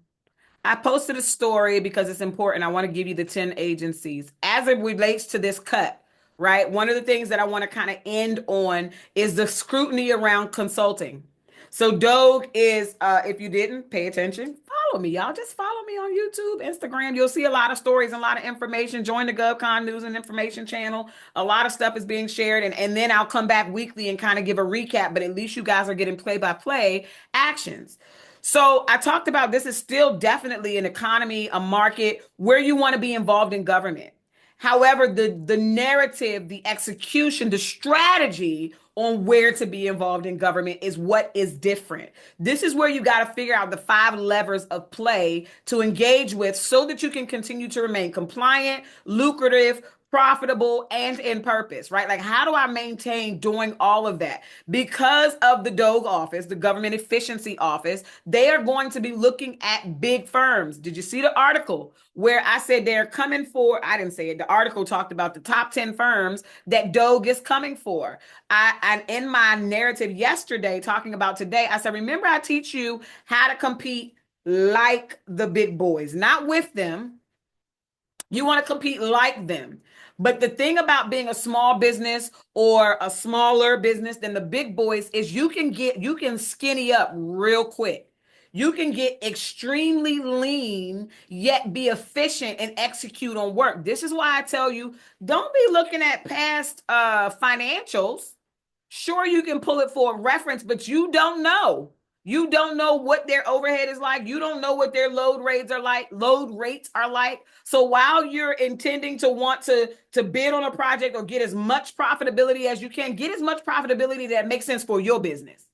S1: I posted a story because it's important. I want to give you the 10 agencies as it relates to this cut, right? One of the things that I want to kind of end on is the scrutiny around consulting. So Doge is, if you didn't pay attention, follow me, y'all. Just follow me on YouTube, Instagram. You'll see a lot of stories and a lot of information. Join the GovCon News and Information channel. A lot of stuff is being shared. And then I'll come back weekly and kind of give a recap, but at least you guys are getting play-by-play actions. So I talked about this is still definitely an economy, a market where you want to be involved in government. However, the narrative, the execution, the strategy on where to be involved in government is what is different. This is where you got to figure out the 5 levers of play to engage with so that you can continue to remain compliant, lucrative, profitable, and in purpose, right? Like, how do I maintain doing all of that? Because of the DOGE office, the Government Efficiency Office, they are going to be looking at big firms. Did you see the article where I said they're coming for? I didn't say it. The article talked about the top 10 firms that DOGE is coming for. I in my narrative yesterday, talking about today, I said, remember, I teach you how to compete like the big boys, not with them. You want to compete like them. But the thing about being a small business or a smaller business than the big boys is you can skinny up real quick. You can get extremely lean, yet be efficient and execute on work. This is why I tell you, don't be looking at past financials. Sure, you can pull it for a reference, but you don't know. You don't know what their overhead is like. You don't know what their load rates are like. So while you're intending to want to bid on a project or get as much profitability as you can, get as much profitability that makes sense for your business.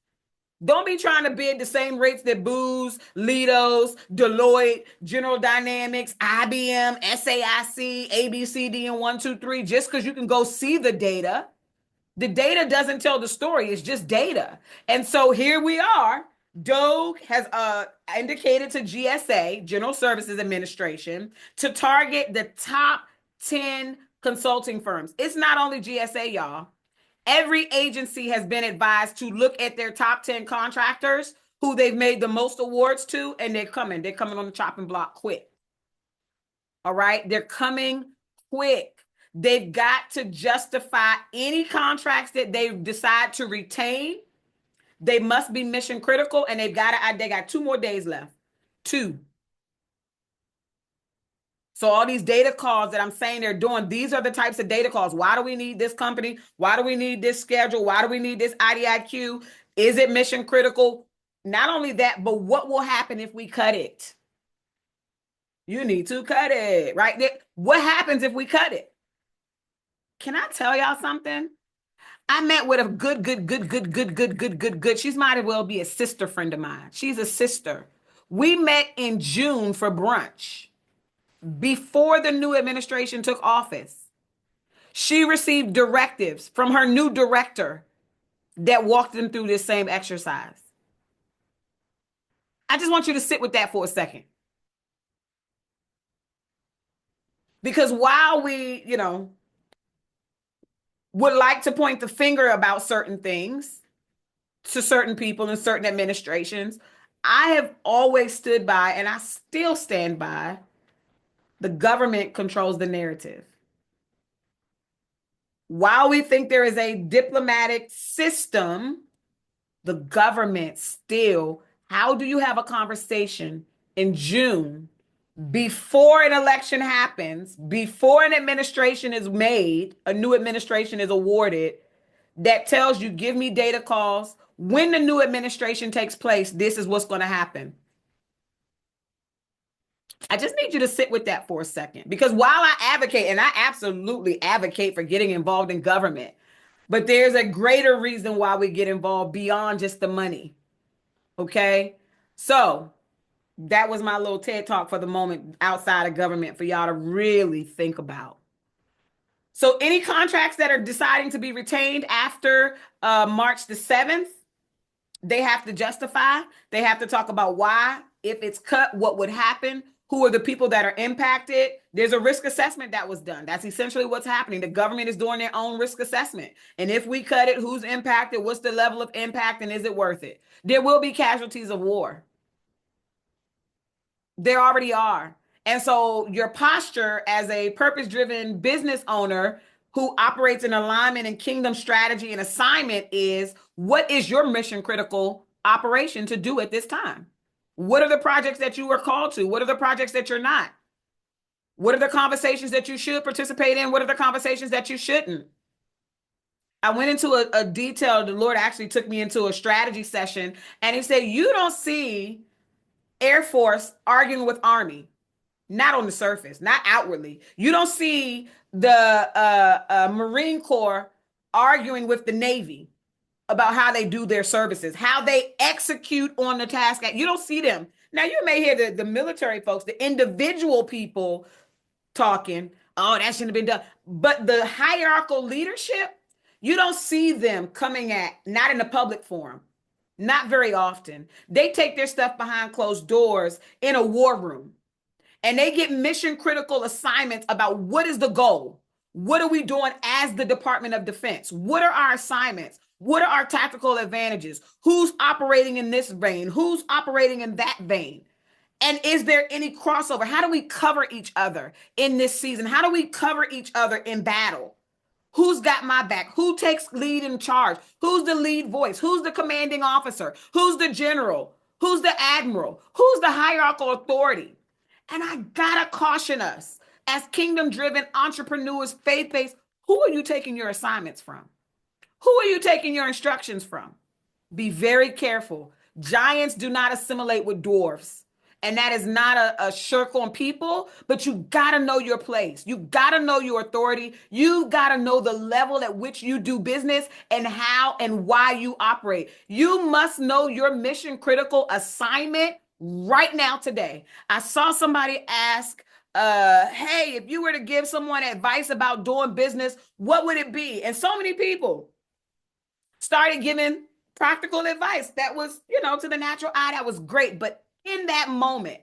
S1: Don't be trying to bid the same rates that Booz, Leidos, Deloitte, General Dynamics, IBM, SAIC, ABCD, and 123 just because you can go see the data. The data doesn't tell the story. It's just data. And so here we are. DOGE has indicated to GSA, General Services Administration, to target the top 10 consulting firms. It's not only GSA, y'all. Every agency has been advised to look at their top 10 contractors who they've made the most awards to, and they're coming. They're coming on the chopping block quick. All right? They're coming quick. They've got to justify any contracts that they decide to retain. They must be mission critical, and they got 2 more days left. 2. So all these data calls that I'm saying they're doing, these are the types of data calls. Why do we need this company? Why do we need this schedule? Why do we need this IDIQ? Is it mission critical? Not only that, but what will happen if we cut it? You need to cut it, right? What happens if we cut it? Can I tell y'all something? I met with a good. She might as well be a sister friend of mine. She's a sister. We met in June for brunch before the new administration took office. She received directives from her new director that walked them through this same exercise. I just want you to sit with that for a second. Because while we, would like to point the finger about certain things to certain people in certain administrations, I have always stood by, and I still stand by, the government controls the narrative. While we think there is a diplomatic system, the government still, how do you have a conversation in June before an election happens, before an administration is made, a new administration is awarded, that tells you, give me data calls. When the new administration takes place, this is what's going to happen. I just need you to sit with that for a second, because while I advocate, and I absolutely advocate for getting involved in government, but there's a greater reason why we get involved beyond just the money. Okay? So that was my little TED talk for the moment outside of government for y'all to really think about. So any contracts that are deciding to be retained after March the 7th, they have to justify. They have to talk about why. If it's cut, what would happen? Who are the people that are impacted? There's a risk assessment that was done. That's essentially what's happening. The government is doing their own risk assessment. And if we cut it, who's impacted? What's the level of impact? And is it worth it? There will be casualties of war. There already are. And so your posture as a purpose-driven business owner who operates in alignment and kingdom strategy and assignment is, what is your mission critical operation to do at this time? What are the projects that you are called to? What are the projects that you're not? What are the conversations that you should participate in? What are the conversations that you shouldn't? I went into a detail. The Lord actually took me into a strategy session, and he said, you don't see Air Force arguing with Army, not on the surface, not outwardly. You don't see the Marine Corps arguing with the Navy about how they do their services, how they execute on the task. You don't see them. Now, you may hear the military folks, the individual people talking, oh, that shouldn't have been done. But the hierarchical leadership, you don't see them coming at, not in the public forum, not very often. They take their stuff behind closed doors in a war room, and they get mission critical assignments about what is the goal? What are we doing as the Department of Defense? What are our assignments? What are our tactical advantages? Who's operating in this vein? Who's operating in that vein? And is there any crossover? How do we cover each other in this season? How do we cover each other in battle? Who's got my back? Who takes lead in charge? Who's the lead voice? Who's the commanding officer? Who's the general? Who's the admiral? Who's the hierarchical authority? And I gotta caution us as kingdom driven entrepreneurs, faith based, who are you taking your assignments from? Who are you taking your instructions from? Be very careful. Giants do not assimilate with dwarfs. And that is not a shirk on people, but you got to know your place. You got to know your authority. You got to know the level at which you do business and how and why you operate. You must know your mission critical assignment right now today. I saw somebody ask, hey, if you were to give someone advice about doing business, what would it be? And so many people started giving practical advice that was, to the natural eye, that was great. But in that moment,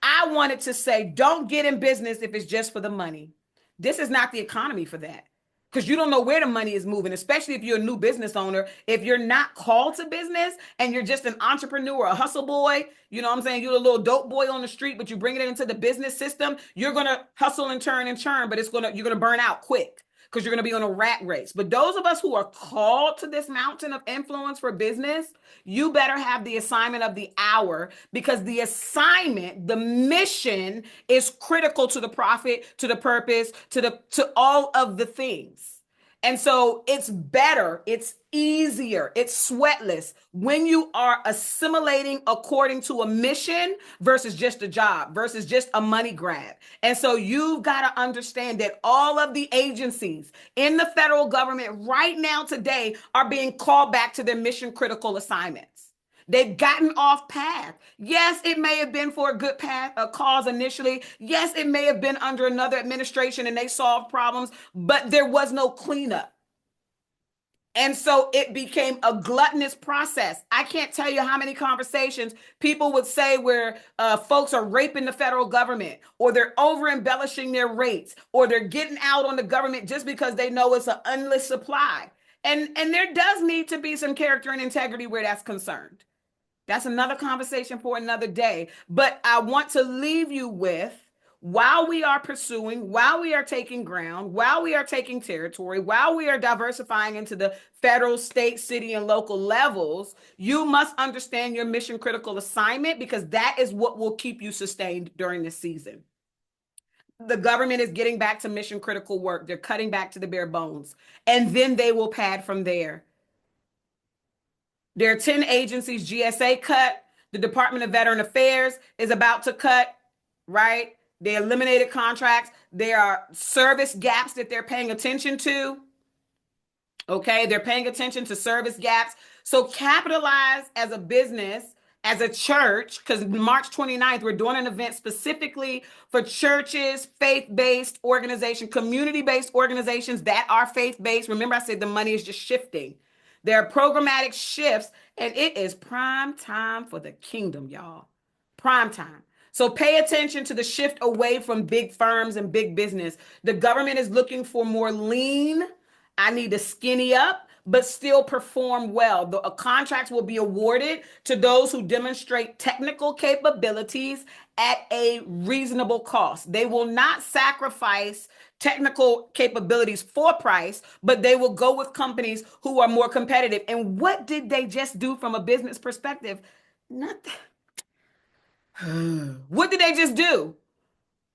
S1: I wanted to say, don't get in business if it's just for the money. This is not the economy for that, because you don't know where the money is moving, especially if you're a new business owner. If you're not called to business and you're just an entrepreneur, a hustle boy, you know what I'm saying? You're a little dope boy on the street, but you bring it into the business system. You're going to hustle and churn, but you're going to burn out quick, because you're going to be on a rat race. But those of us who are called to this mountain of influence for business, you better have the assignment of the hour, because the assignment, the mission is critical to the profit, to the purpose, to all of the things. And so it's better, it's easier, it's sweatless when you are assimilating according to a mission versus just a job, versus just a money grab. And so you've got to understand that all of the agencies in the federal government right now today are being called back to their mission critical assignments. They've gotten off path. Yes, it may have been for a good path, a cause initially. Yes, it may have been under another administration and they solved problems, but there was no cleanup. And so it became a gluttonous process. I can't tell you how many conversations people would say where folks are raping the federal government, or they're over embellishing their rates, or they're getting out on the government just because they know it's an endless supply. And there does need to be some character and integrity where that's concerned. That's another conversation for another day. But I want to leave you with, while we are pursuing, while we are taking ground, while we are taking territory, while we are diversifying into the federal, state, city, and local levels, you must understand your mission critical assignment, because that is what will keep you sustained during this season. The government is getting back to mission critical work. They're cutting back to the bare bones, and then they will pad from there. There are 10 agencies. GSA cut. The Department of Veteran Affairs is about to cut, right? They eliminated contracts. There are service gaps that they're paying attention to. Okay, they're paying attention to service gaps. So capitalize as a business, as a church, because March 29th, we're doing an event specifically for churches, faith-based organizations, community-based organizations that are faith-based. Remember, I said the money is just shifting. There are programmatic shifts, and it is prime time for the kingdom, y'all. Prime time. So pay attention to the shift away from big firms and big business. The government is looking for more lean. I need to skinny up, but still perform well. The contracts will be awarded to those who demonstrate technical capabilities at a reasonable cost. They will not sacrifice technical capabilities for price, but they will go with companies who are more competitive. And what did they just do from a business perspective? Nothing. What did they just do?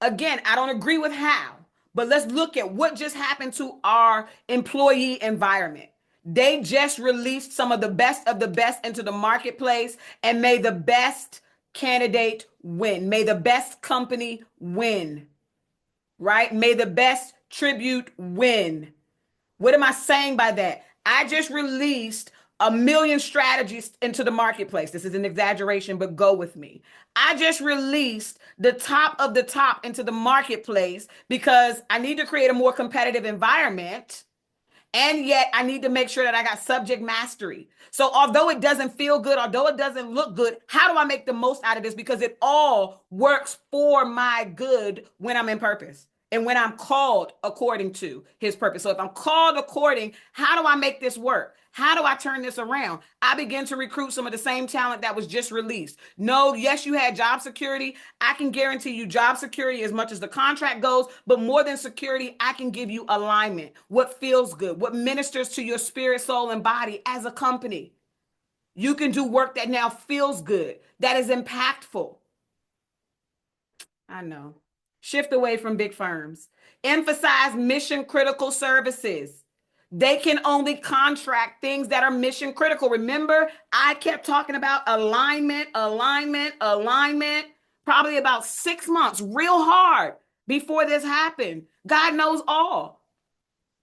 S1: Again, I don't agree with how, but let's look at what just happened to our employee environment. They just released some of the best into the marketplace and may the best candidate win. May the best company win, right? May the best tribute win. What am I saying by that? I just released a million strategies into the marketplace. This is an exaggeration, but go with me. I just released the top of the top into the marketplace because I need to create a more competitive environment. And yet I need to make sure that I got subject mastery. So although it doesn't feel good, although it doesn't look good, how do I make the most out of this? Because it all works for my good when I'm in purpose and when I'm called according to his purpose. So if I'm called according, how do I make this work? How do I turn this around? I begin to recruit some of the same talent that was just released. No, yes, you had job security. I can guarantee you job security as much as the contract goes, but more than security, I can give you alignment, what feels good, what ministers to your spirit, soul, and body as a company. You can do work that now feels good, that is impactful. I know. Shift away from big firms. Emphasize mission critical services. They can only contract things that are mission critical. Remember, I kept talking about alignment, alignment, alignment, probably about 6 months, real hard before this happened. God knows all.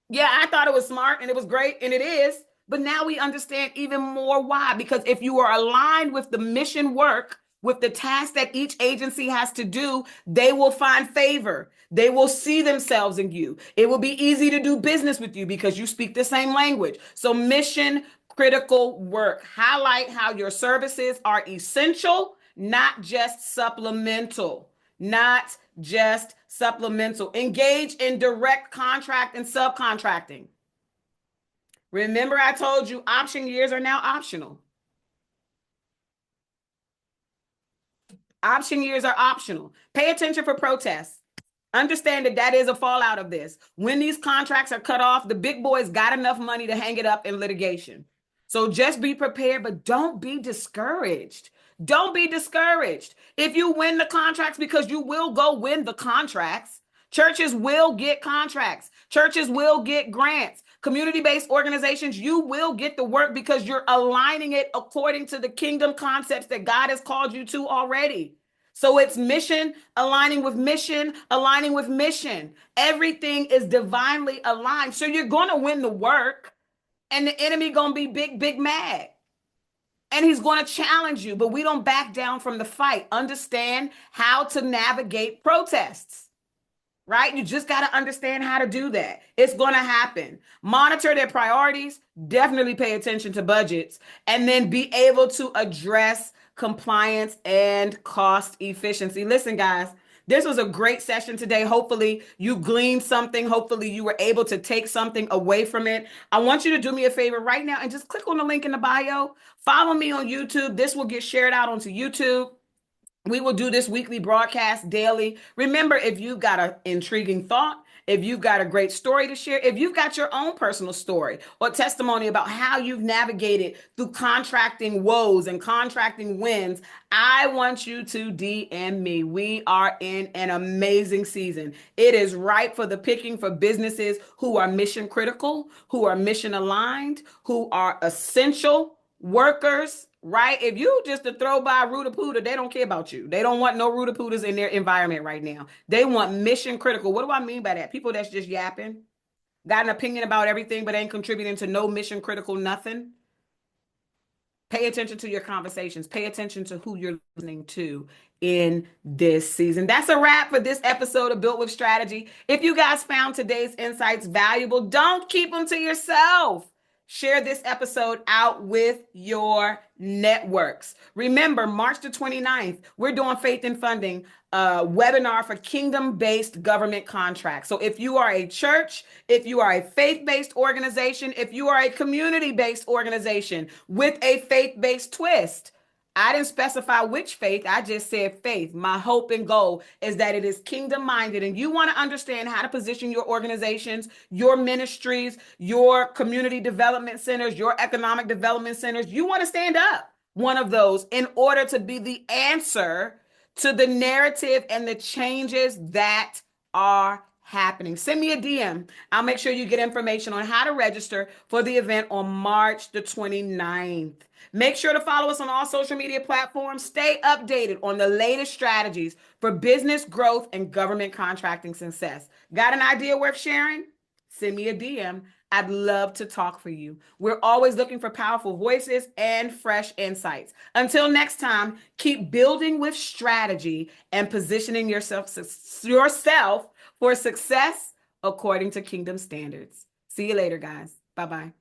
S1: Yeah, I thought it was smart and it was great, and it is. But now we understand even more why. Because if you are aligned with the mission work, with the task that each agency has to do, they will find favor. They will see themselves in you. It will be easy to do business with you because you speak the same language. So, mission critical work. Highlight how your services are essential, not just supplemental. Not just supplemental. Engage in direct contract and subcontracting. Remember, I told you option years are now optional. Option years are optional. Pay attention for protests. Understand that that is a fallout of this. When these contracts are cut off, the big boys got enough money to hang it up in litigation. So just be prepared, but don't be discouraged. Don't be discouraged. If you win the contracts, because you will go win the contracts, churches will get contracts, churches will get grants, community-based organizations, you will get the work because you're aligning it according to the kingdom concepts that God has called you to already. So it's mission, aligning with mission, aligning with mission. Everything is divinely aligned. So you're going to win the work, and the enemy going to be big, big mad. And he's going to challenge you, but we don't back down from the fight. Understand how to navigate protests, right? You just got to understand how to do that. It's going to happen. Monitor their priorities, definitely pay attention to budgets, and then be able to address compliance and cost efficiency. Listen, guys, this was a great session today. Hopefully you gleaned something. Hopefully you were able to take something away from it. I want you to do me a favor right now and just click on the link in the bio. Follow me on YouTube. This will get shared out onto YouTube. We will do this weekly broadcast daily. Remember, if you've got an intriguing thought, if you've got a great story to share, if you've got your own personal story or testimony about how you've navigated through contracting woes and contracting wins, I want you to DM me. We are in an amazing season. It is ripe for the picking for businesses who are mission critical, who are mission aligned, who are essential workers, right? If you just to throw by Ruda Puda, they don't care about you. They don't want no Ruda Pudas in their environment right now. They want mission critical. What do I mean by that? People that's just yapping, got an opinion about everything, but ain't contributing to no mission critical nothing. Pay attention to your conversations. Pay attention to who you're listening to in this season. That's a wrap for this episode of Built with Strategy. If you guys found today's insights valuable, don't keep them to yourself. Share this episode out with your networks. Remember, March the 29th, we're doing Faith and Funding, a webinar for kingdom-based government contracts. So if you are a church, if you are a faith-based organization, if you are a community-based organization with a faith-based twist, I didn't specify which faith. I just said faith. My hope and goal is that it is kingdom minded, and you want to understand how to position your organizations, your ministries, your community development centers, your economic development centers. You want to stand up one of those in order to be the answer to the narrative and the changes that are happening. Send me a DM. I'll make sure you get information on how to register for the event on March the 29th. Make sure to follow us on all social media platforms. Stay updated on the latest strategies for business growth and government contracting success. Got an idea worth sharing? Send me a DM. I'd love to talk for you. We're always looking for powerful voices and fresh insights. Until next time, keep building with strategy and positioning yourself for success according to kingdom standards. See you later, guys. Bye-bye.